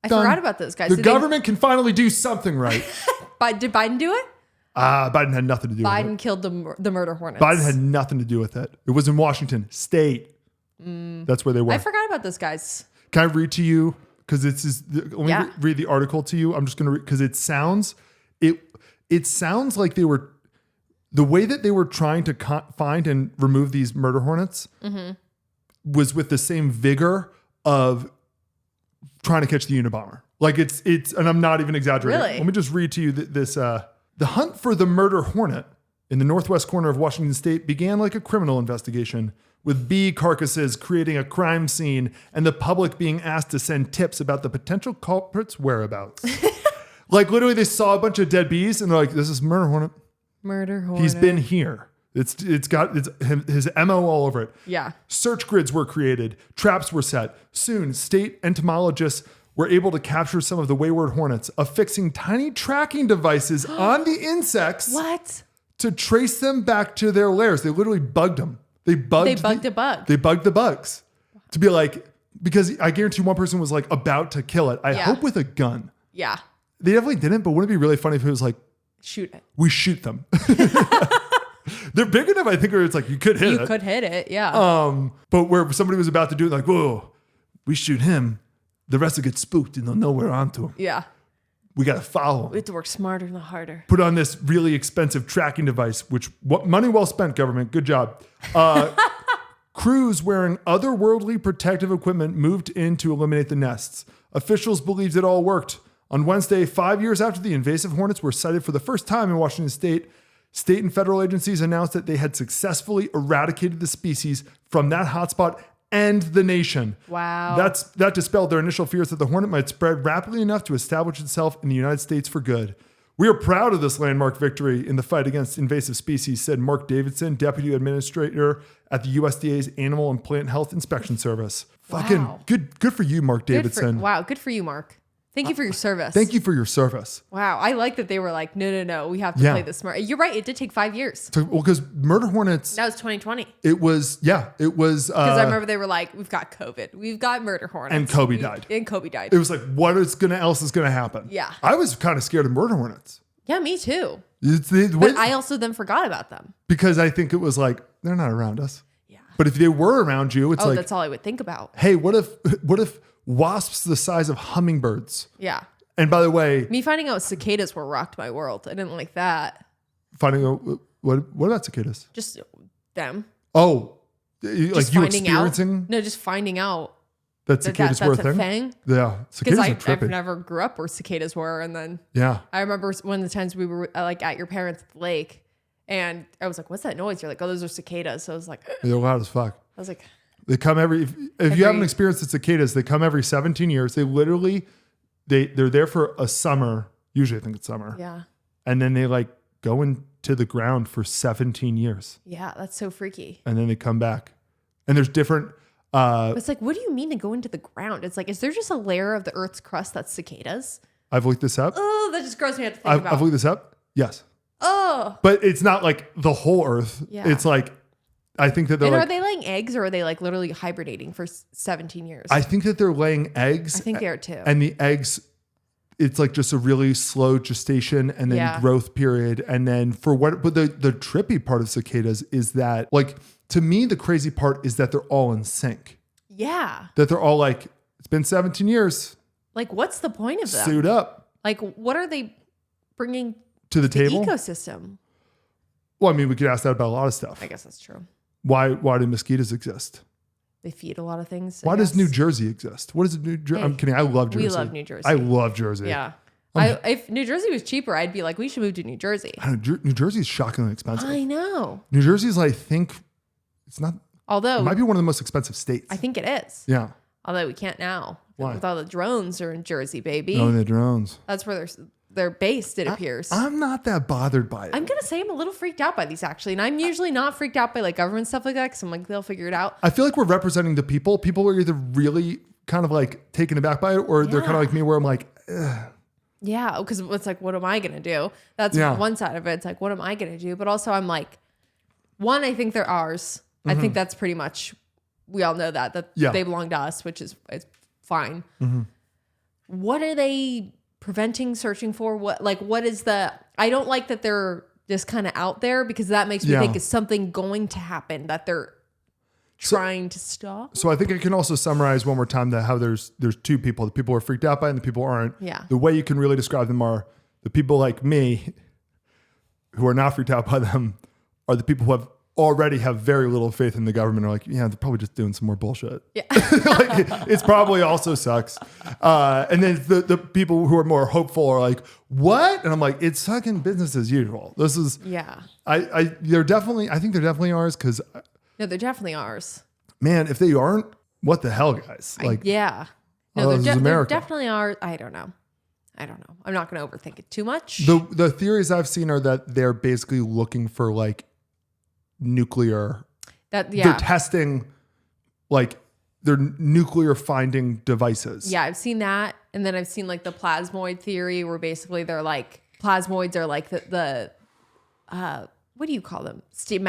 I Done. forgot about those guys. The government can finally do something right. Did Biden do it? Biden had nothing to do with it. Biden killed the murder hornets. Biden had nothing to do with it. It was in Washington State. That's where they were. I forgot about those guys. Can I read to you? Because let me read the article to you. I'm just going to read because it sounds like they were the way that they were trying to find and remove these murder hornets was with the same vigor of trying to catch the Unabomber. Like it's and I'm not even exaggerating. Really? Let me just read to you this. The hunt for the murder hornet in the northwest corner of Washington State began like a criminal investigation, with bee carcasses creating a crime scene and the public being asked to send tips about the potential culprit's whereabouts. Like literally they saw a bunch of dead bees and they're like, this is murder hornet. Murder hornet. He's been here. It's got his MO all over it. Yeah. Search grids were created. Traps were set. Soon, state entomologists were able to capture some of the wayward hornets, affixing tiny tracking devices on the insects. What? To trace them back to their lairs. They literally bugged them. They bugged a bug. They bugged the bugs to be like, because I guarantee one person was like about to kill it. I hope with a gun. Yeah. They definitely didn't, but wouldn't it be really funny if it was like, shoot it. We shoot them. They're big enough, I think, where it's like you could hit it. You could hit it, yeah. But where somebody was about to do it, like, whoa, we shoot him, the rest will get spooked and they'll know we're onto him. Yeah. We got to follow him. We have to work smarter, not harder. Put on this really expensive tracking device, money well spent, government. Good job. Crews wearing otherworldly protective equipment moved in to eliminate the nests. Officials believed it all worked. On Wednesday, 5 years after the invasive hornets were sighted for the first time in Washington State, state and federal agencies announced that they had successfully eradicated the species from that hotspot and the nation. Wow. That dispelled their initial fears that the hornet might spread rapidly enough to establish itself in the United States for good. We are proud of this landmark victory in the fight against invasive species, said Mark Davidson, Deputy Administrator at the USDA's Animal and Plant Health Inspection Service. Fucking good for you, Mark Davidson. Good for you, Mark. Thank you for your service. Thank you for your service. Wow. I like that they were like, no, we have to play this smart. You're right. It did take 5 years. Well, because murder hornets. That was 2020. It was. Because I remember they were like, we've got COVID. We've got murder hornets. And Kobe died. It was like, what else is going to happen? Yeah. I was kind of scared of murder hornets. Yeah, me too. But I also then forgot about them. Because I think it was like, they're not around us. Yeah. But if they were around you, it's like. That's all I would think about. Hey, what if wasps the size of hummingbirds? Yeah. And by the way, me finding out cicadas were rocked my world. I didn't like that. Finding out what about cicadas? Just them. Oh, like you experiencing? No, just finding out that cicadas were a thing. Yeah, cicadas are trippy. I've never grew up where cicadas were, and then I remember one of the times we were like at your parents' lake, and I was like, "What's that noise?" You're like, "Oh, those are cicadas." So I was like, "They're loud as fuck." I was like, "They come if you haven't experienced the cicadas, they come every 17 years. They literally." They're there for a summer. Usually I think it's summer. Yeah. And then they like go into the ground for 17 years. Yeah, that's so freaky. And then they come back. And there's different... it's like, what do you mean to go into the ground? It's like, is there just a layer of the Earth's crust that's cicadas? I've looked this up. Oh, that just gross me out to think about. I've looked this up. Yes. Oh. But it's not like the whole Earth. Yeah. It's like I think that they're And like, are they laying eggs or are they like literally hibernating for 17 years? I think that they're laying eggs. I think they are too. And the eggs, it's like just a really slow gestation and then growth period. And then but the trippy part of cicadas is that, like, to me, the crazy part is that they're all in sync. Yeah. That they're all like, it's been 17 years. Like, what's the point of them? Suit up. Like, what are they bringing to the table? Ecosystem. Well, I mean, we could ask that about a lot of stuff. I guess that's true. Why do mosquitoes exist? They feed a lot of things. Why does New Jersey exist? What is New Jersey? I'm kidding. I love Jersey. We love New Jersey. I love Jersey. Yeah. If New Jersey was cheaper, I'd be like, we should move to New Jersey. New Jersey is shockingly expensive. I know. New Jersey is, I think, it's not. Although it might be one of the most expensive states. I think it is. Yeah. Although we can't now. Why? With all the drones are in Jersey, baby. No, the drones. That's where they're based, it appears. I'm not that bothered by it. I'm going to say I'm a little freaked out by these, actually. And I'm usually not freaked out by like government stuff like that because I'm like, they'll figure it out. I feel like we're representing the people. People are either really kind of like taken aback by it or they're kind of like me where I'm like, ugh. Yeah, because it's like, what am I going to do? That's one side of it. It's like, what am I going to do? But also I'm like, one, I think they're ours. I think that's pretty much, we all know that they belong to us, which is fine. What are they preventing, searching for? What is I don't like that they're just kind of out there because that makes me think is something going to happen that they're trying to stop. So I think I can also summarize one more time that how there's two people, the people who are freaked out by it and the people who aren't. Yeah. The way you can really describe them are the people like me who are not freaked out by them are the people who already have very little faith in the government are like, yeah, they're probably just doing some more bullshit. Yeah. Like, it's probably also sucks. And then the people who are more hopeful are like, what? And I'm like, it's fucking business as usual. This is, I think they're definitely ours because. No, they're definitely ours. Man, if they aren't, what the hell, guys? Like, No, they're definitely ours. I don't know. I'm not going to overthink it too much. The theories I've seen are that they're basically looking for like nuclear. They're testing like their nuclear finding devices. Yeah, I've seen that, and then I've seen like the plasmoid theory, where basically they're like plasmoids are like the what do you call them? State of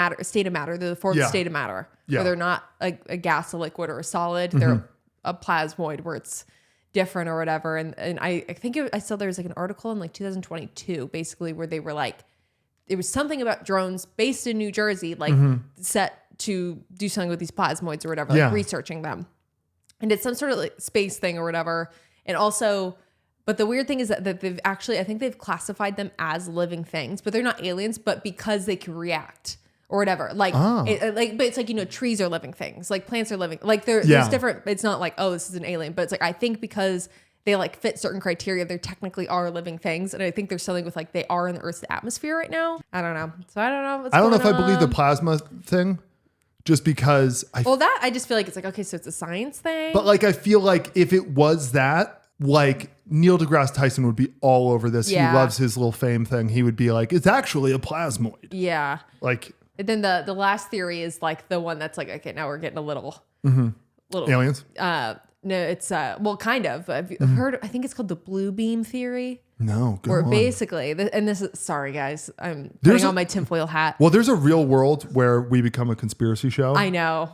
matter. They're the fourth state of matter. Yeah. Where they're not a gas, a liquid, or a solid. They're a plasmoid where it's different or whatever. And I think I saw there was like an article in like 2022, basically, where they were like, it was something about drones based in New Jersey, like set to do something with these plasmoids or whatever, like researching them. And it's some sort of like space thing or whatever. And also, but the weird thing is that they've actually, I think they've classified them as living things, but they're not aliens, but because they can react or whatever. Like, but it's like, trees are living things, like plants are living, like there's different, it's not like, oh, this is an alien, but it's like, I think because they like fit certain criteria, they technically are living things. And I think there's something with like, they are in the Earth's atmosphere right now. I don't know. So I don't know. I don't know if I believe the plasma thing. Just because I just feel like it's like, okay, so it's a science thing. But like, I feel like if it was that, like Neil deGrasse Tyson would be all over this. Yeah. He loves his little fame thing. He would be like, it's actually a plasmoid. Yeah. Like, and then the last theory is like the one that's like, okay, now we're getting a little aliens. No, it's well, kind of. Have you heard? I think it's called the blue beam theory. No, go where on. basically, and this is, sorry guys, I'm putting on my tinfoil hat. Well, there's a real world where we become a conspiracy show. I know.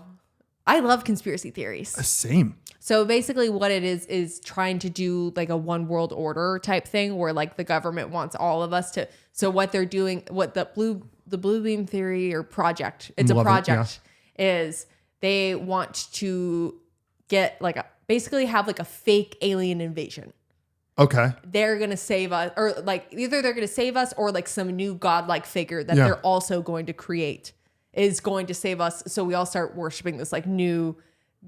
I love conspiracy theories. Same. So basically what it is trying to do like a one world order type thing where like the government wants all of us to, so what they're doing, what the blue beam theory or project, it's a project, is they want to get like basically have like a fake alien invasion. Okay. They're going to save us, or like either they're going to save us or like some new godlike figure that they're also going to create is going to save us. So we all start worshiping this like new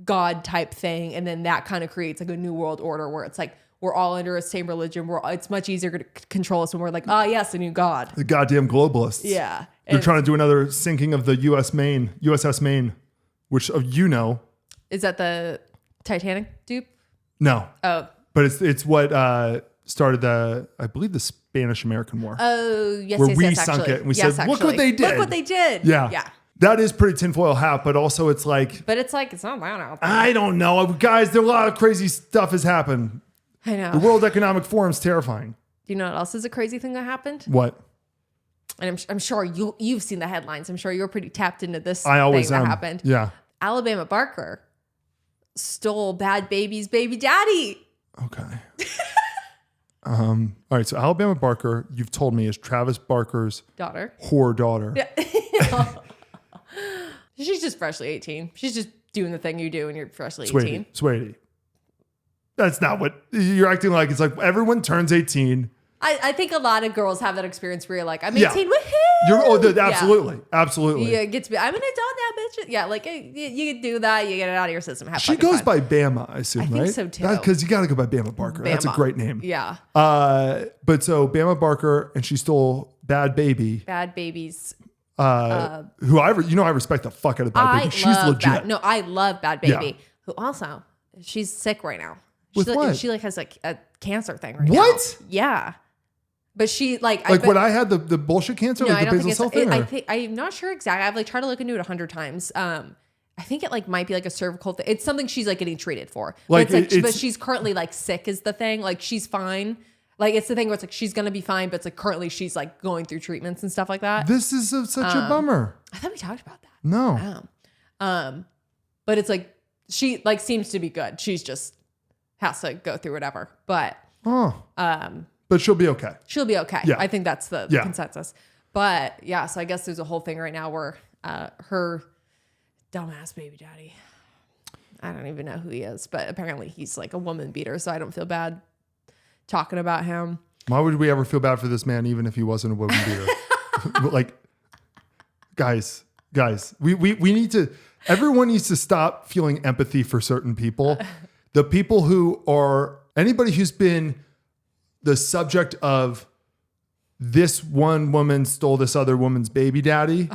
God type thing. And then that kind of creates like a new world order where it's like, we're all under a same religion. It's much easier to control us when we're like, oh yes, a new God. The goddamn globalists. Yeah. They're trying to do another sinking of the USS Maine, which Is that the Titanic dupe? No. Oh. But it's what started I believe the Spanish-American War. Oh, yes, where yes, we yes, sunk actually. it and we Yes, said, look what they did. Look what they did. Yeah. Yeah. That is pretty tinfoil hat, but also it's like... But it's like, it's not that out there. I don't know. Guys, there a lot of crazy stuff has happened. I know. The World Economic Forum's terrifying. Do you know what else is a crazy thing that happened? What? and I'm sure you've seen the headlines. I'm sure you're pretty tapped into this I always thing am. that happened. Yeah. Alabama Barker stole Bad Baby's baby daddy. Okay. All right. So Alabama Barker, you've told me, is Travis Barker's Daughter. whore daughter. Yeah. She's just freshly 18. She's just doing the thing you do when you're freshly 18. Sweetie. That's not what you're acting like. It's like everyone turns 18. I think a lot of girls have that experience where you're like, I'm 18, woohoo! Absolutely. Yeah, get to be, I'm an adult now, bitch. Yeah, like you do that, you get it out of your system. Have she goes by Bama, I assume, right? I think so too. Because you got to go by Bama Barker. That's a Bama. great name. Yeah. But so Bama Barker, and she stole Bad Baby. Bad Baby's. Who I respect the fuck out of Bad Baby. She's legit. I love Bad Baby. Yeah. Who also, she's sick right now. With what? She has like a cancer thing right now. What? Yeah. But she when I had the bullshit cancer, no, like I the don't basal think cell it's. thing. I'm not sure exactly. I've like tried to look into it 100 times. I think it like might be like a cervical thing. It's something she's like getting treated for. Like, but she's currently like sick is the thing. Like she's fine. Like it's the thing where it's like she's gonna be fine, but it's like currently she's like going through treatments and stuff like that. This is such a bummer. I thought we talked about that. No. But it's like she like seems to be good. She's just has to go through whatever. But but she'll be okay. She'll be okay. Yeah. I think that's the consensus. But yeah, so I guess there's a whole thing right now where her dumbass baby daddy, I don't even know who he is, but apparently he's like a woman beater, so I don't feel bad talking about him. Why would we ever feel bad for this man, even if he wasn't a woman beater? Like, guys, we need to, everyone needs to stop feeling empathy for certain people. The people who are, anybody who's been the subject of this one woman stole this other woman's baby daddy,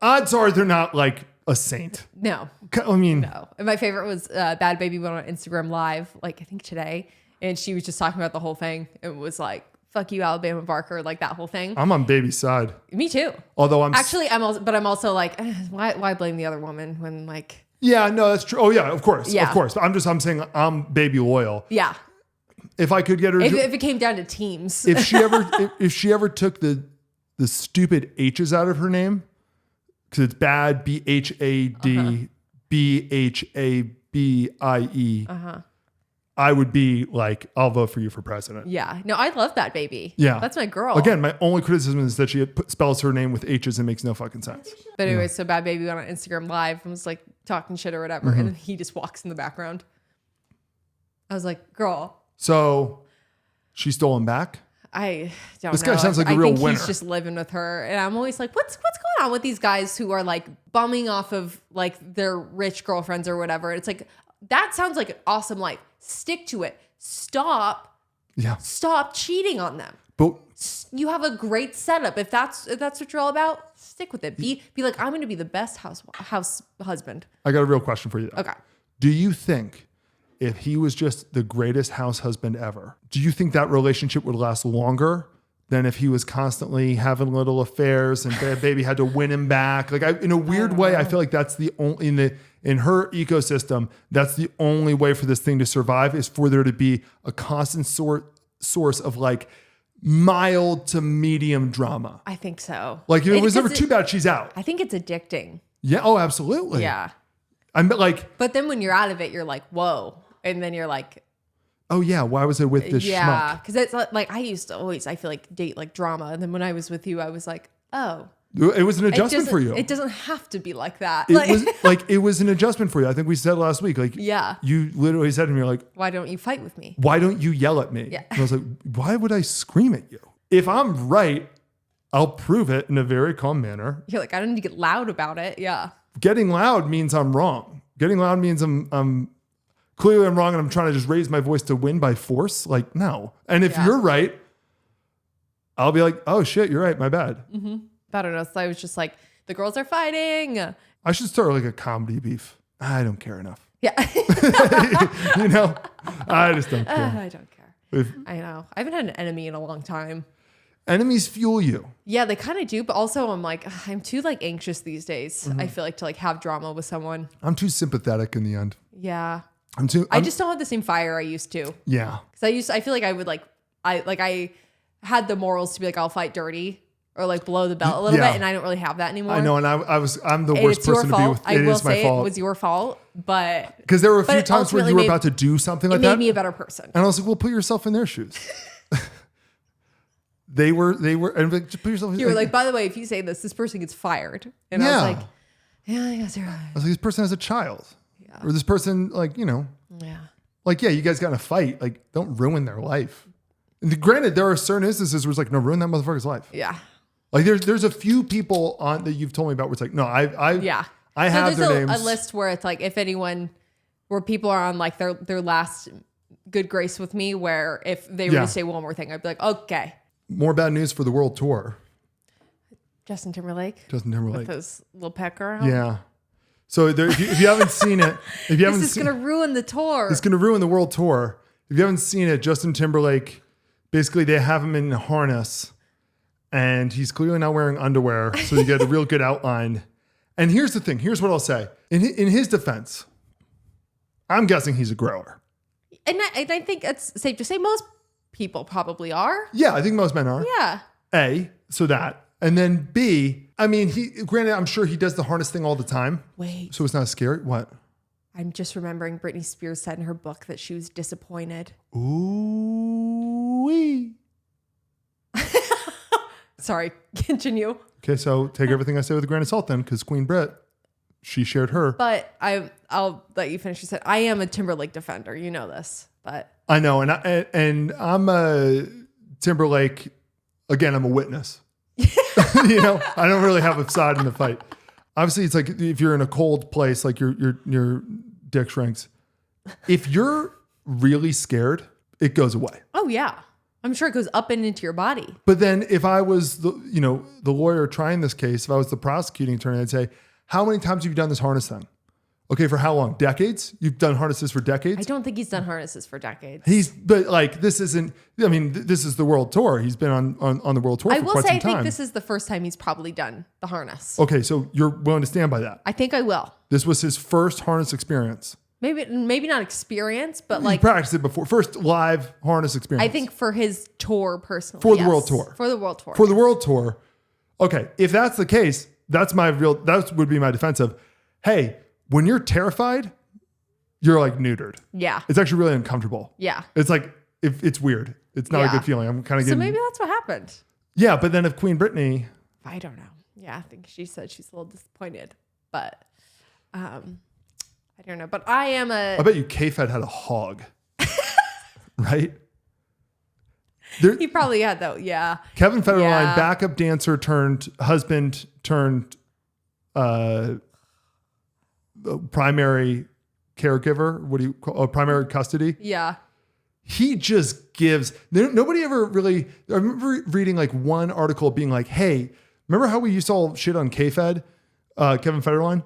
odds are they're not like a saint. No. I mean. No. And my favorite was Bad Baby went on Instagram Live, like I think today, and she was just talking about the whole thing. It was like, fuck you, Alabama Barker, like that whole thing. I'm on baby's side. Me too. Although I'm also like, why blame the other woman when like. Yeah, no, that's true. Oh yeah, of course. Yeah. Of course. I'm saying I'm baby loyal. Yeah. If I could get her, if it came down to teams, if she ever took the stupid H's out of her name, because it's Bad, BHAD, BHABIE, I would be like, I'll vote for you for president. Yeah, no, I love Bad Baby. Yeah, that's my girl. Again, my only criticism is that she spells her name with H's and makes no fucking sense. But anyway, so Bad Baby went on Instagram Live and was like talking shit or whatever, and then he just walks in the background. I was like, girl. So she stole him back? I don't know. This guy sounds like a real winner. He's just living with her. And I'm always like, what's going on with these guys who are like bumming off of like their rich girlfriends or whatever? It's like, that sounds like an awesome life. Stick to it. Stop cheating on them. But you have a great setup. If that's what you're all about, stick with it. Be like, I'm going to be the best house husband. I got a real question for you though. Okay. Do you think if he was just the greatest house husband ever, do you think that relationship would last longer than if he was constantly having little affairs and Bad Baby had to win him back? Like in a weird way, I feel like that's the only in her ecosystem, that's the only way for this thing to survive is for there to be a constant source of like mild to medium drama. I think so. Like if it was ever too bad, she's out. I think it's addicting. Yeah. Oh, absolutely. Yeah. I'm like, but then when you're out of it, you're like, whoa. And then you're like, oh yeah, why was I with this schmuck? Because it's like I used to always, I feel like date like drama. And then when I was with you, I was like, oh. It was an adjustment for you. It doesn't have to be like that. It was an adjustment for you. I think we said last week, like, yeah, you literally said to me, like, why don't you fight with me? Why don't you yell at me? Yeah. And I was like, why would I scream at you? If I'm right, I'll prove it in a very calm manner. You're like, I don't need to get loud about it. Yeah. Getting loud means I'm wrong. Getting loud means I'm clearly I'm wrong and I'm trying to just raise my voice to win by force. Like, no. And if you're right, I'll be like, oh shit, you're right. My bad. Mm-hmm. I don't know. So I was just like, the girls are fighting. I should start like a comedy beef. I don't care enough. Yeah. You know, I just don't care. I don't care. I know. I haven't had an enemy in a long time. Enemies fuel you. Yeah, they kind of do. But also I'm like, I'm too like anxious these days. I feel like to like have drama with someone. I'm too sympathetic in the end. Yeah. I just don't have the same fire I used to. Yeah. Because I feel like I would like, I had the morals to be like, I'll fight dirty or like below the belt a little bit. And I don't really have that anymore. I know. And I'm the And worst it's your person to be fault. with. I It will is my say fault. it was your fault, but Because there were a few it times where you were about to do something like it that. made me a better person. And I was like, well, put yourself in their shoes. They were, and like, just put yourself in. You were like, by the way, if you say this person gets fired. And I was like, yeah, I guess you're right. I was like, this person has a child. Yeah. Or this person, like, Yeah. like, yeah, you guys got in a fight. Like, don't ruin their life. And granted, there are certain instances where it's like, no, ruin that motherfucker's life. Yeah. Like, there's a few people on that you've told me about where it's like, no, I have their names. A list where it's like, if anyone, where people are on like their last good grace with me, where if they were to say one more thing, I'd be like, okay. More bad news for the world tour. Justin Timberlake. With his little pecker out. Yeah. So if you haven't seen it, this is going to ruin the tour. It's going to ruin the world tour. If you haven't seen it, Justin Timberlake, basically they have him in a harness and he's clearly not wearing underwear. So you get a real good outline. And here's the thing. Here's what I'll say. In his defense, I'm guessing he's a grower. And I think it's safe to say most people probably are. Yeah, I think most men are. Yeah. A, so that. And then B, I mean, granted, I'm sure he does the harness thing all the time. Wait. So it's not scary. What? I'm just remembering Britney Spears said in her book that she was disappointed. Ooh-wee. Sorry, continue. Okay, so take everything I say with a grain of salt then, because Queen Brit, she shared her. But I'll let you finish. You said, I am a Timberlake defender. You know this, but. I know, and I'm a Timberlake, again, I'm a witness. I don't really have a side in the fight. Obviously, it's like if you're in a cold place, like your dick shrinks. If you're really scared, it goes away. Oh yeah, I'm sure it goes up and into your body. But then, if I was the lawyer trying this case, if I was the prosecuting attorney, I'd say, how many times have you done this harness thing? Okay, for how long? Decades? You've done harnesses for decades? I don't think he's done harnesses for decades. But like, this isn't, I mean, this is the world tour. He's been on the world tour for quite some time. I think this is the first time he's probably done the harness. Okay, so you're willing to stand by that? I think I will. This was his first harness experience. Maybe not experience, but he practiced it before. First live harness experience. I think for his tour personally. For the world tour. For the world tour. For the world tour. Okay, if that's the case, that would be my defense of, hey, when you're terrified, you're like neutered. Yeah. It's actually really uncomfortable. Yeah. It's like, if it's weird. It's not a good feeling. I'm kind of getting. So maybe that's what happened. Yeah, but then if Queen Britney. I don't know. Yeah, I think she said she's a little disappointed. But I don't know. But I bet you K-Fed had a hog. Right? He probably had though. Yeah. Kevin Federline, backup dancer turned husband turned primary caregiver. What do you call primary custody? Yeah. He just gives. Nobody ever really. I remember reading like one article being like, "Hey, remember how we used to all shit on K-Fed, Kevin Federline?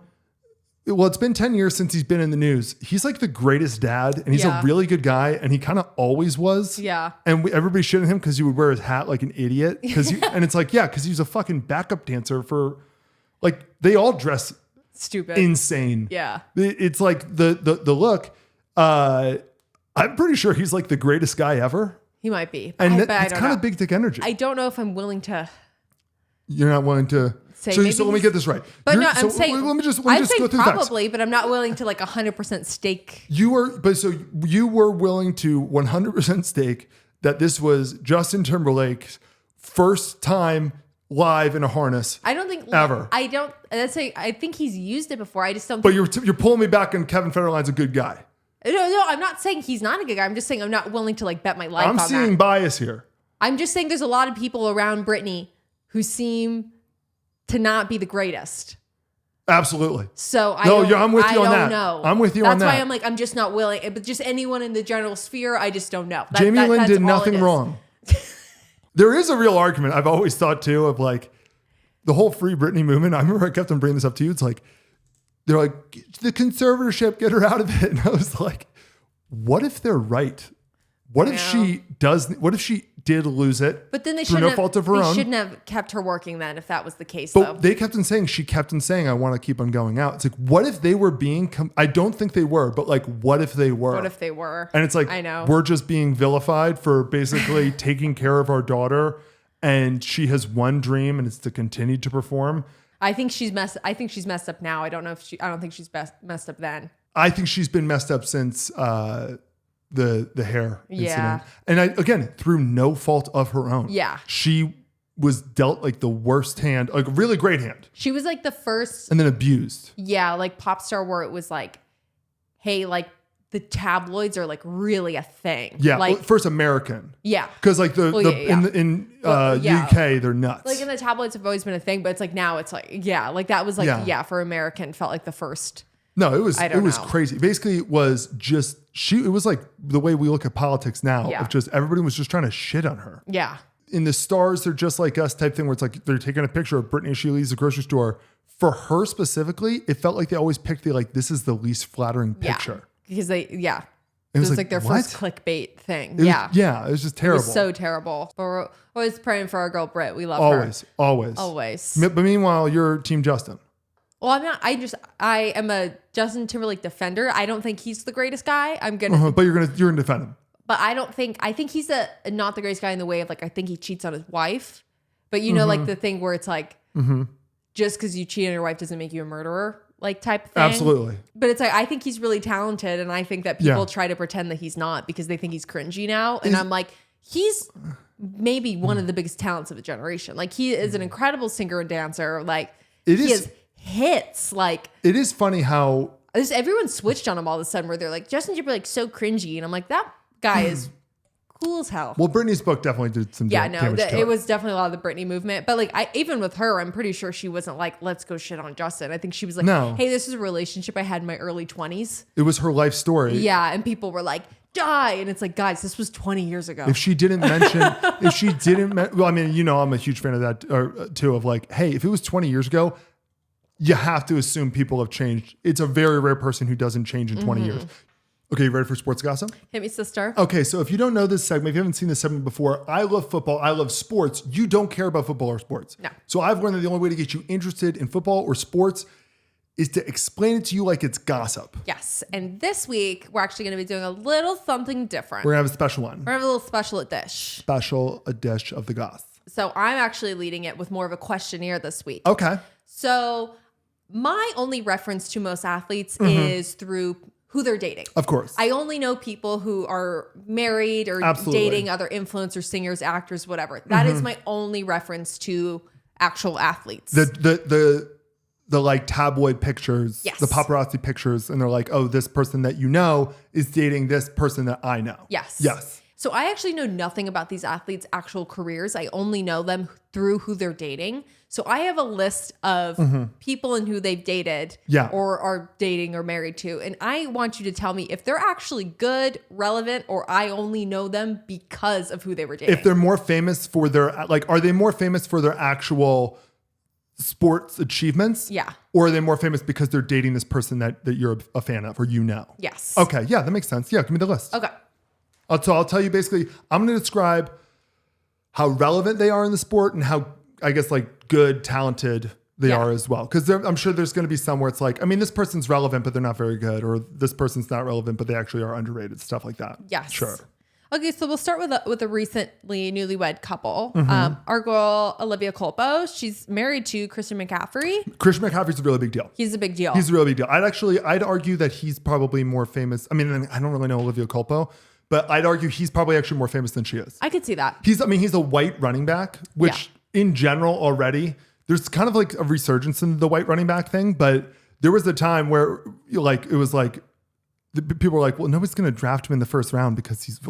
Well, it's been 10 years since he's been in the news. He's like the greatest dad, and he's a really good guy, and he kind of always was. Yeah. And everybody shit on him because he would wear his hat like an idiot. And it's like, yeah, because he was a fucking backup dancer for, like, they all dress stupid, insane. Yeah. It's like the look. I'm pretty sure he's like the greatest guy ever. He might be. And it's kind of big dick energy. I don't know if I'm willing to. You're not willing to. So let me get this right. But no, I'm saying. Let me just go through the facts. Probably, but I'm not willing to like 100% stake. You were willing to 100% stake that this was Justin Timberlake's first time live in a harness. I don't think ever. I don't. I think he's used it before. I just don't. But you're pulling me back, and Kevin Federline's a good guy. No, I'm not saying he's not a good guy. I'm just saying I'm not willing to like bet my life on that. I'm seeing bias here. I'm just saying there's a lot of people around Britney who seem to not be the greatest. Absolutely. So I'm with you on that. Know. I'm with you on that. That's why I'm like, I'm just not willing. But just anyone in the general sphere, I just don't know. Jamie Lynn did nothing wrong. There is a real argument I've always thought too of like the whole Free Britney movement. I remember I kept on bringing this up to you. It's like, they're like, the conservatorship, get her out of it. And I was like, what if they're right? What if she did lose it. But then they through shouldn't no fault of her own. shouldn't have kept her working then if that was the case, But though. they kept on saying, she kept on saying, I want to keep on going out. It's like, what if they were being, I don't think they were, but like, what if they were? What if they were? And it's like, I know. we're just being vilified for basically taking care of our daughter. And she has one dream, and it's to continue to perform. I think she's messed up now. I don't know if I don't think she's messed up then. I think she's been messed up since the hair Yeah. incident. And again, through no fault of her own. Yeah. She was dealt like the worst hand, like a really great hand. She was like the first, And then abused. like pop star where it was like, hey, like the tabloids are like really a thing. Yeah. Like, First American. yeah. Because like in yeah. UK, they're nuts. Like in the tabloids have always been a thing, but it's like now it's like, yeah, like that was like, for American felt like the first. No, it was know. crazy. Basically, it was just it was like the way we look at politics now. Yeah. Of just everybody was just trying to shit on her. Yeah. In the stars, they're just like us type thing where it's like they're taking a picture of Britney as she leaves the grocery store. For her specifically, it felt like they always picked this is the least flattering picture. Because it was like their what? first clickbait thing. It was just terrible. It was so terrible. But we're always praying for our girl Brit. We love her. Always. But meanwhile, you're Team Justin. Well, I'm not. I am a Justin Timberlake defender. I don't think he's the greatest guy. I'm gonna. But you're gonna defend him. But I think he's not the greatest guy in the way of like I think he cheats on his wife. But you know, like the thing where it's like just because you cheat on your wife doesn't make you a murderer, like type of thing. Absolutely. But it's like I think he's really talented, and I think that people try to pretend that he's not because they think he's cringy now. And I'm like, he's maybe one of the biggest talents of a generation. Like he is an incredible singer and dancer. Like he has hits. Like it is funny how everyone switched on him all of a sudden where they're like, Justin Timberlake's so cringy. And I'm like, that guy is cool as hell. Well, Britney's book definitely did some damage to it was definitely a lot of the Britney movement. But like even with her, I'm pretty sure she wasn't like, let's go shit on Justin. I think she was like, hey, this is a relationship I had in my early 20s. It was her life story. Yeah. And people were like, die. And it's like, guys, this was 20 years ago. If she didn't mention, well, I mean, you know, I'm a huge fan of that too, of like, hey, if it was 20 years ago, you have to assume people have changed. It's a very rare person who doesn't change in 20 years. Okay, you ready for sports gossip? Hit me, sister. Okay, so if you don't know this segment, if you haven't seen this segment before, I love football. I love sports. You don't care about football or sports. No. So I've learned that the only way to get you interested in football or sports is to explain it to you like it's gossip. Yes. And this week, we're actually going to be doing a little something different. We're going to have a special one. We're going to have a little special dish. A dish of the goss. So I'm actually leading it with more of a questionnaire this week. Okay. So my only reference to most athletes is through who they're dating. Of course. I only know people who are married or dating other influencers, singers, actors, whatever. That is my only reference to actual athletes. The like tabloid pictures, Yes. the paparazzi pictures, and they're like, oh, this person that you know is dating this person that I know. Yes. Yes. So I actually know nothing about these athletes' actual careers. I only know them through who they're dating. So I have a list of people and who they've dated or are dating or married to. And I want you to tell me if they're actually good, relevant, or I only know them because of who they were dating. If they're more famous for their, like, are they more famous for their actual sports achievements? Yeah. Or are they more famous because they're dating this person that you're a fan of or you know? Yes. Okay. Yeah, that makes sense. Yeah, give me the list. Okay. I'll tell you basically, I'm going to describe how relevant they are in the sport and how, I guess, like good, talented they are as well. Because I'm sure there's going to be some where it's like, I mean, this person's relevant, but they're not very good. Or this person's not relevant, but they actually are underrated. Stuff like that. Yes. Sure. Okay, so we'll start with a recently newlywed couple. Our girl, Olivia Culpo, she's married to Christian McCaffrey. Christian McCaffrey's a really big deal. He's a big deal. He's a really big deal. I'd argue that he's probably more famous. I mean, I don't really know Olivia Culpo, but I'd argue he's probably actually more famous than she is. I could see that. He's a white running back, which in general already, there's kind of like a resurgence in the white running back thing. But there was a time where like, it was like, people were like, well, nobody's going to draft him in the first round because he's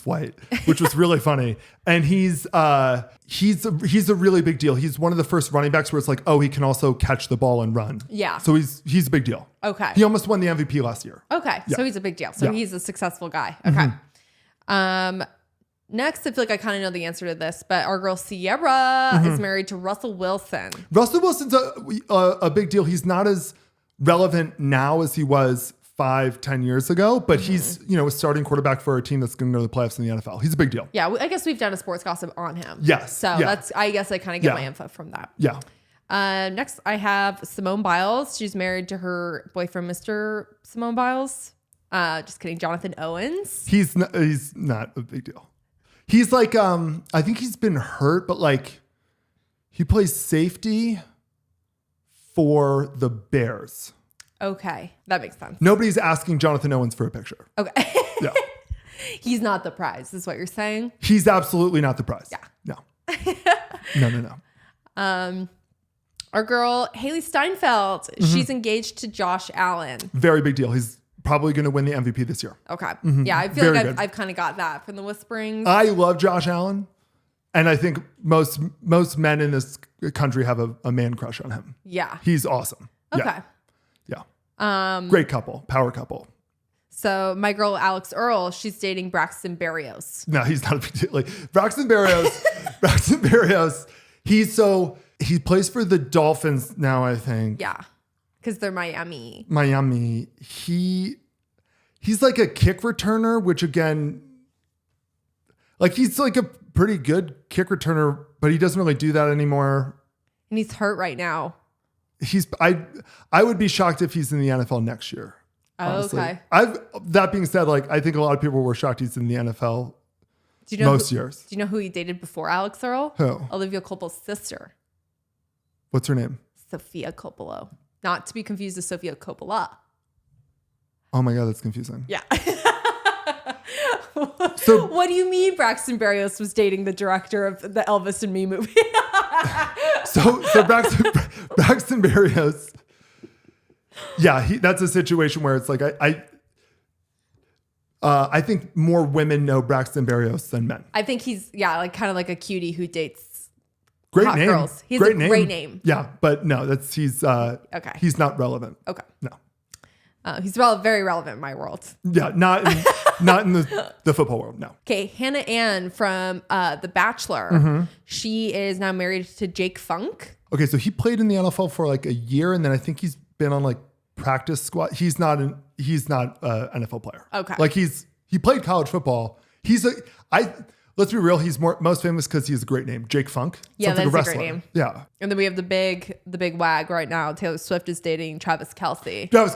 white, which was really funny. And he's a really big deal. He's one of the first running backs where it's like, oh, he can also catch the ball and run. Yeah. So he's a big deal. Okay. He almost won the MVP last year. Okay. Yeah. So he's a big deal. So he's a successful guy. Okay. Next, I feel like I kind of know the answer to this, but our girl Sierra is married to Russell Wilson. Russell Wilson's a big deal. He's not as relevant now as he was 5-10 years ago, but he's, a starting quarterback for a team that's going to go to the playoffs in the NFL. He's a big deal. Yeah, I guess we've done a sports gossip on him. Yes. So I guess I kind of get my info from that. Yeah. Next, I have Simone Biles. She's married to her boyfriend, Mr. Simone Biles. Just kidding, Jonathan Owens. He's not a big deal. He's like, I think he's been hurt, but like he plays safety for the Bears. Okay, that makes sense. Nobody's asking Jonathan Owens for a picture. Okay. Yeah. He's not the prize, is what you're saying? He's absolutely not the prize. Yeah. No. Our girl, Haley Steinfeld, she's engaged to Josh Allen. Very big deal. He's probably going to win the MVP this year. Okay. Yeah, I feel Very like good. I've kind of got that from the whisperings. I love Josh Allen. And I think most men in this country have a man crush on him. Yeah. He's awesome. Okay. Yeah. Great couple. Power couple. So my girl, Alex Earl, she's dating Braxton Berrios. No, he's not a big deal. Like Braxton Berrios, he plays for the Dolphins now, I think. Yeah. Because they're Miami. He's like a kick returner, which again, like he's like a pretty good kick returner, but he doesn't really do that anymore. And he's hurt right now. I would be shocked if he's in the NFL next year. Honestly. Okay. That being said, like I think a lot of people were shocked he's in the NFL most years. Do you know who he dated before Alex Earl? Who? Olivia Coppola's sister. What's her name? Sophia Coppola. Not to be confused with Sophia Coppola. Oh my God, that's confusing. Yeah. So what do you mean Braxton Berrios was dating the director of the Elvis and Me movie? so Braxton Berrios. Yeah, that's a situation where it's like I think more women know Braxton Berrios than men. I think he's like kind of like a cutie who dates great hot name. girls. He's a great name. Yeah, but no, he's okay. He's not relevant. Okay. No. He's very relevant in my world. Yeah, not in the football world. No. Okay, Hannah Ann from The Bachelor. She is now married to Jake Funk. Okay, so he played in the NFL for like a year, and then I think he's been on like practice squad. He's not an NFL player. Okay, like he played college football. Let's be real. He's most famous because he has a great name, Jake Funk. Yeah, that's like a great name. Yeah. And then we have the big wag right now. Taylor Swift is dating Travis Kelce. Travis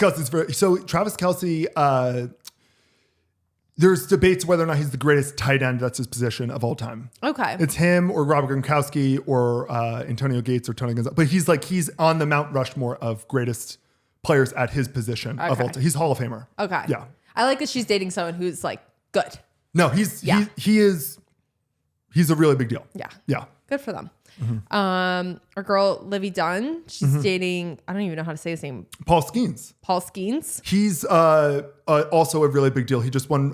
Kelce. There's debates whether or not he's the greatest tight end. That's his position of all time. Okay. It's him or Robert Gronkowski or Antonio Gates or Tony Gonzalez. But he's on the Mount Rushmore of greatest players at his position of all time. He's Hall of Famer. Okay. Yeah. I like that she's dating someone who's like good. No, he's a really big deal. Yeah. Yeah. Good for them. Our girl, Livy Dunn, she's dating, I don't even know how to say his name. Paul Skeens. He's also a really big deal. He just won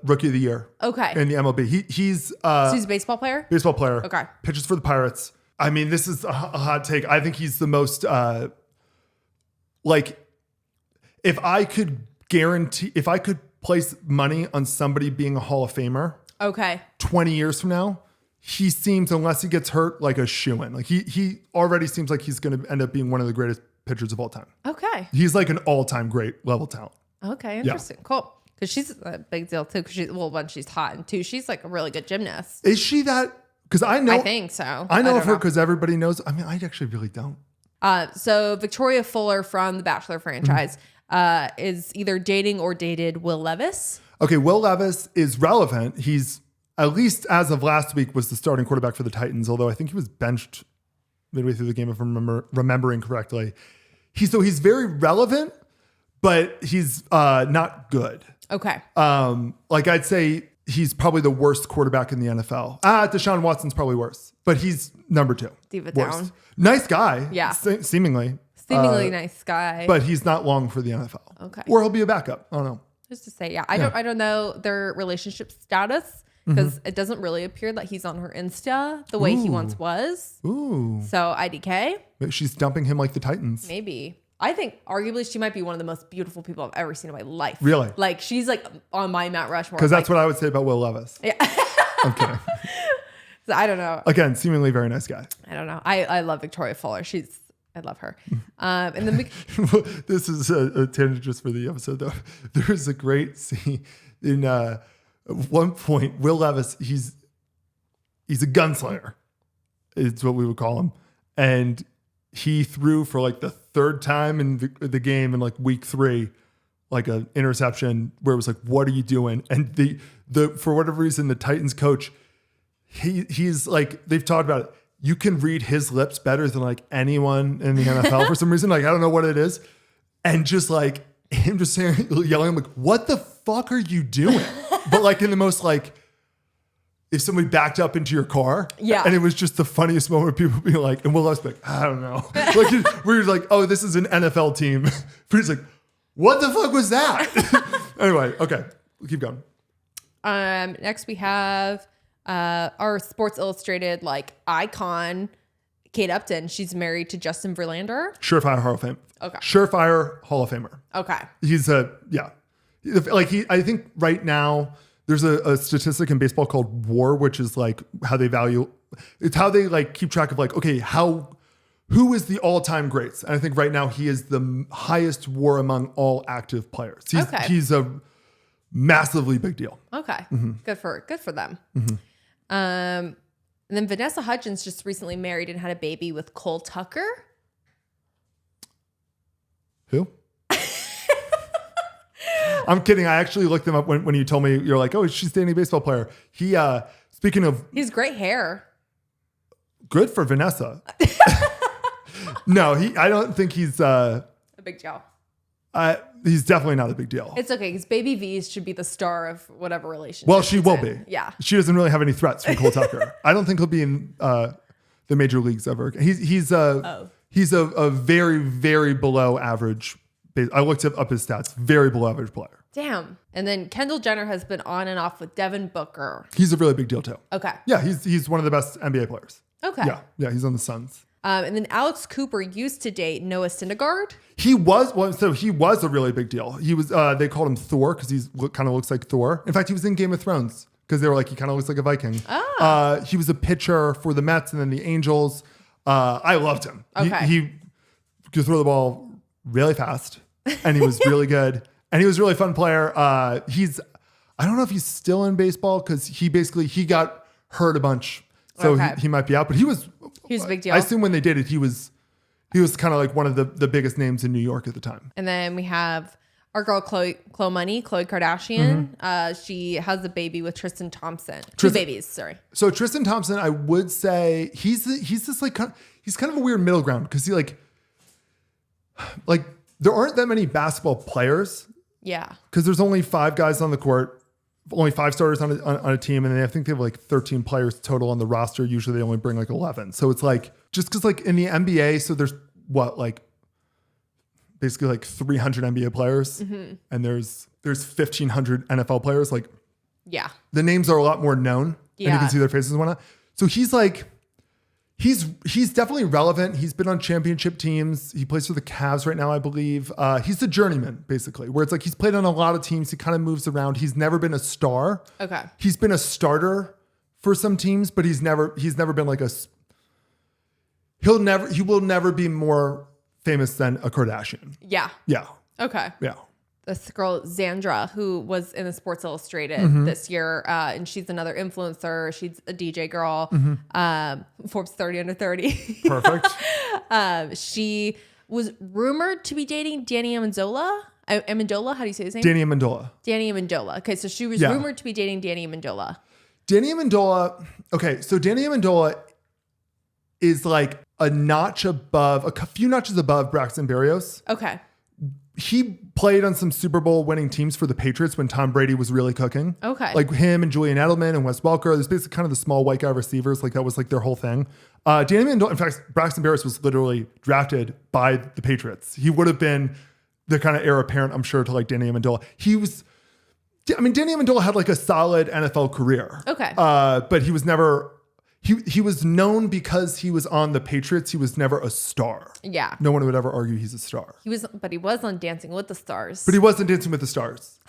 Rookie of the Year. Okay. In the MLB. He's so he's a baseball player? Baseball player. Okay. Pitches for the Pirates. I mean, this is a hot take. I think he's the most if I could place money on somebody being a Hall of Famer. Okay. 20 years from now, he seems, unless he gets hurt, like a shoo-in. Like he already seems like he's going to end up being one of the greatest pitchers of all time. Okay. He's like an all-time great level talent. Okay, interesting. Yeah. Cool. Because she's a big deal too. Because when she's hot, and two, she's like a really good gymnast. Is she that? Because I think so. I know of her because everybody knows. I mean, I actually really don't. So Victoria Fuller from the Bachelor franchise is either dating or dated Will Levis. Okay, Will Levis is relevant. He's, at least as of last week, was the starting quarterback for the Titans, although I think he was benched midway through the game, if I'm remembering correctly. He's very relevant, but he's not good. Okay. I'd say he's probably the worst quarterback in the NFL. Deshaun Watson's probably worse, but he's number 2. Diva worst. down. Nice guy. Yeah. Seemingly. Seemingly nice guy. But he's not long for the NFL. Okay. Or he'll be a backup. I don't know. Just to say, yeah. I don't know their relationship status because it doesn't really appear that he's on her Insta the way he once was. Ooh. So IDK. Maybe she's dumping him like the Titans. Maybe. I think arguably she might be one of the most beautiful people I've ever seen in my life. Really? Like she's like on my Mount Rushmore. Because that's what I would say about Will Levis. Yeah. Okay. So I don't know. Again, seemingly very nice guy. I don't know. I love Victoria Fuller. She's I love her. And then This is a tangent just for the episode, though. There's a great scene in at one point. Will Levis, he's a gunslinger. It's what we would call him, and he threw for like the third time in the game in like week 3, like an interception where it was like, "What are you doing?" And the for whatever reason, the Titans coach, he's like, they've talked about it. You can read his lips better than like anyone in the NFL for some reason. Like, I don't know what it is. And just like him just saying, yelling, I'm like, what the fuck are you doing? But like in the most like, if somebody backed up into your car. Yeah. And it was just the funniest moment. People being like, and Will Levis like, I don't know. Like we're like, oh, this is an NFL team. But he's like, what the fuck was that? Anyway, okay. We'll keep going. Next we have our Sports Illustrated like icon, Kate Upton. She's married to Justin Verlander. Surefire Hall of Fame. Okay. Surefire Hall of Famer. Okay. He's I think right now there's a statistic in baseball called WAR, which is like how they value. It's how they like keep track of like, okay, who is the all-time greats? And I think right now he is the highest WAR among all active players. He's a massively big deal. Okay. Good for them. And then Vanessa Hudgens just recently married and had a baby with Cole Tucker. Who? I'm kidding. I actually looked him up when you told me. You're like, oh, she's dating a baseball player. He, speaking of, He's great hair. Good for Vanessa. No, I don't think he's A big deal. He's definitely not a big deal. It's okay because Baby V's should be the star of whatever relationship. Well, she will be. Yeah. She doesn't really have any threats from Cole Tucker. I don't think he'll be in the major leagues ever. He's a very, very below average. I looked up his stats. Very below average player. Damn. And then Kendall Jenner has been on and off with Devin Booker. He's a really big deal too. Okay. Yeah, he's one of the best NBA players. Okay. Yeah, he's on the Suns. And then Alex Cooper used to date Noah Syndergaard. He was a really big deal. He was. They called him Thor because he kind of looks like Thor. In fact, he was in Game of Thrones because they were like, he kind of looks like a Viking. He was a pitcher for the Mets and then the Angels. I loved him. Okay. He could throw the ball really fast, and he was really good, and he was a really fun player. I don't know if he's still in baseball because he got hurt a bunch, so he might be out. But he was a big deal. I assume when they did it, he was kind of like one of the biggest names in New York at the time. And then we have our girl Khloe Kardashian. She has a baby with Tristan Thompson. Two babies, sorry. So Tristan Thompson, I would say he's this like he's kind of a weird middle ground because he like there aren't that many basketball players. Yeah. Because there's only 5 guys on the court, only 5 starters on a team, and I think they have like 13 players total on the roster. Usually they only bring like 11. So it's like just because like in the NBA, so there's basically like 300 NBA players, and there's 1,500 NFL players. Like, yeah, the names are a lot more known, and you can see their faces and whatnot. So he's like, he's definitely relevant. He's been on championship teams. He plays for the Cavs right now, I believe. He's the journeyman, basically, where it's like he's played on a lot of teams. He kind of moves around. He's never been a star. Okay. He's been a starter for some teams, but he's never been like he will never be more famous than a Kardashian. Yeah. Yeah. Okay. Yeah. This girl, Xandra, who was in the Sports Illustrated this year, and she's another influencer. She's a DJ girl. Forbes 30 under 30. Perfect. She was rumored to be dating Danny Amendola. Amendola, how do you say his name? Danny Amendola. Danny Amendola. Okay, so she was rumored to be dating Danny Amendola. Danny Amendola. Okay, so Danny Amendola is like a few notches above Braxton Berrios. Okay. He played on some Super Bowl winning teams for the Patriots when Tom Brady was really cooking. Okay. Like him and Julian Edelman and Wes Welker. There's basically kind of the small white guy receivers. Like that was like their whole thing. Danny Amendola, in fact, Braxton Berrios was literally drafted by the Patriots. He would have been the kind of heir apparent, I'm sure, to like Danny Amendola. Danny Amendola had like a solid NFL career. Okay. But he was never... He was known because he was on the Patriots. He was never a star. Yeah. No one would ever argue he's a star. He was on Dancing with the Stars. But he wasn't Dancing with the Stars.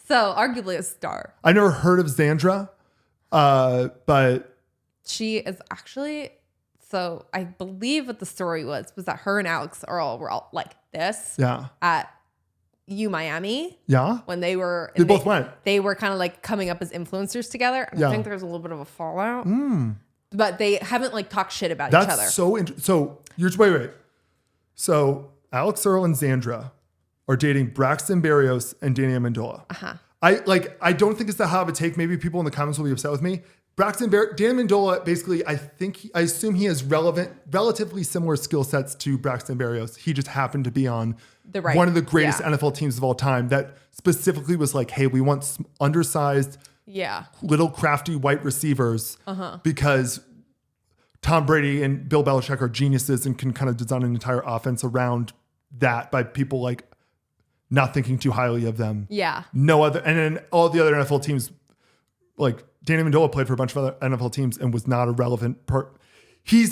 So arguably a star. I never heard of Xandra, but she is actually So I believe what the story was that her and Alex Earl were all like this. Yeah. At U Miami. Yeah. When they were. They both went. They were kind of like coming up as influencers together. And I think there's a little bit of a fallout. But they haven't like talked shit about each other. That's so interesting. So you're wait. So Alex Earl and Xandra are dating Braxton Berrios and Danny Amendola. I don't think it's the hot of a take. Maybe people in the comments will be upset with me. Danny Amendola, basically, I assume he has relatively similar skill sets to Braxton Berrios. He just happened to be on one of the greatest NFL teams of all time that specifically was like, hey, we want undersized, little crafty white receivers because Tom Brady and Bill Belichick are geniuses and can kind of design an entire offense around that by people like not thinking too highly of them. Yeah. No other, and then all the other NFL teams, like Danny Amendola played for a bunch of other NFL teams and was not a relevant part. He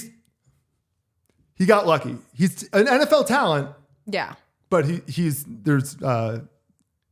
got lucky. He's an NFL talent. Yeah. But there's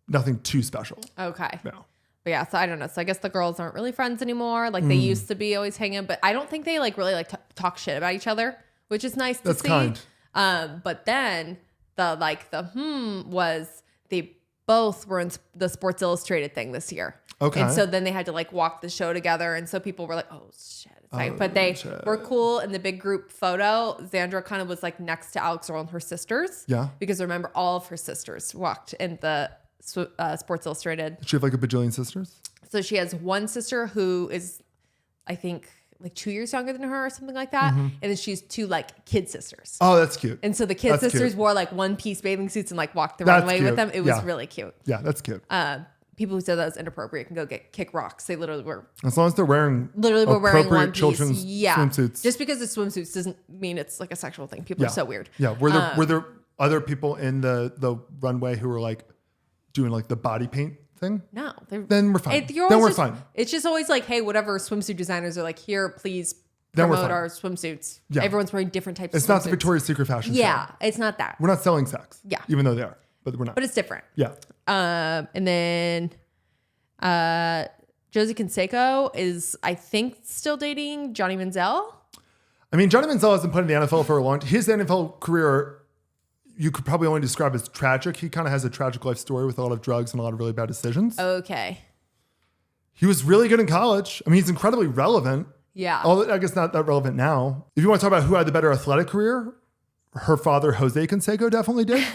nothing too special. Okay. No. But yeah, so I don't know. So I guess the girls aren't really friends anymore. Like they used to be always hanging, but I don't think they like really like talk shit about each other, which is nice to see. That's kind. But then was they both were in the Sports Illustrated thing this year. Okay. And so then they had to like walk the show together. And so people were like, oh shit. But they were cool in the big group photo. Xandra kind of was like next to Alex Earl and her sisters. Yeah. Because remember, all of her sisters walked in the Sports Illustrated. Does she have like a bajillion sisters? So she has one sister who is, I think, like 2 years younger than her or something like that. And then she's two like kid sisters. Oh, that's cute. And so the kid sisters wore like one-piece bathing suits and like walked the runway with them. It was really cute. Yeah, that's cute. People who said that was inappropriate can go kick rocks. They literally were. As long as they're wearing wearing one piece. children's swimsuits. Just because it's swimsuits doesn't mean it's like a sexual thing. People are so weird. Yeah. Were there other people in the runway who were like doing like the body paint thing? No. Then we're fine. We're fine. It's just always like, hey, whatever swimsuit designers are like, here, please promote our swimsuits. Yeah. Everyone's wearing different types of swimsuits. It's not the Victoria's Secret fashion show. Yeah, it's not that. We're not selling sex. Yeah. Even though they are. But we're not. But it's different. Yeah. And then Josie Canseco is, I think, still dating Johnny Manziel. I mean, Johnny Manziel hasn't played in the NFL for a long time. His NFL career, you could probably only describe as tragic. He kind of has a tragic life story with a lot of drugs and a lot of really bad decisions. Okay. He was really good in college. I mean, he's incredibly relevant. Yeah. Although I guess not that relevant now. If you want to talk about who had the better athletic career, her father, Jose Canseco, definitely did.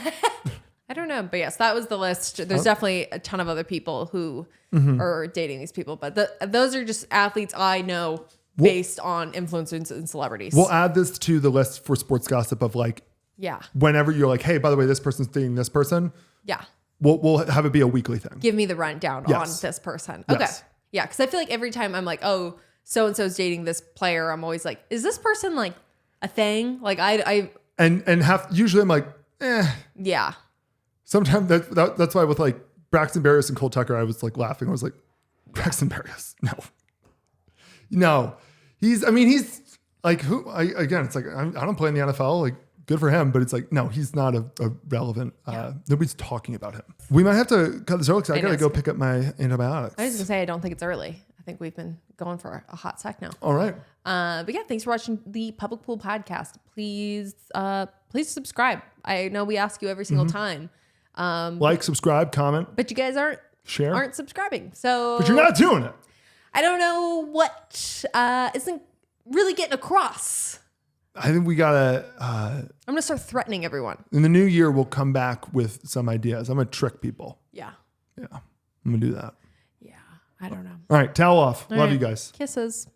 I don't know, but yes, that was the list. There's definitely a ton of other people who are dating these people, but those are just athletes I know based on influencers and celebrities. We'll add this to the list for sports gossip of like, whenever you're like, hey, by the way, this person's dating this person. Yeah. We'll have it be a weekly thing. Give me the rundown on this person. Okay. Yes. Yeah, because I feel like every time I'm like, oh, so-and-so's dating this player, I'm always like, is this person like a thing? Like usually I'm like, Yeah. Sometimes that's why with like Braxton Berrios and Cole Tucker, I was like laughing. I was like, Braxton Berrios, no. He's like again, it's like I don't play in the NFL. Like good for him, but it's like no, he's not a relevant. Nobody's talking about him. We might have to cut this early because I gotta go pick up my antibiotics. I was gonna say I don't think it's early. I think we've been going for a hot sec now. All right. But yeah, thanks for watching the Public Pool Podcast. Please subscribe. I know we ask you every single time. Like, subscribe, comment. But you guys aren't subscribing. So but you're not doing it. I don't know what isn't really getting across. I think we gotta I'm gonna start threatening everyone. In the new year, we'll come back with some ideas. I'm gonna trick people. Yeah. I'm gonna do that. Yeah. I don't know. All right, towel off. All Love right. you guys. Kisses.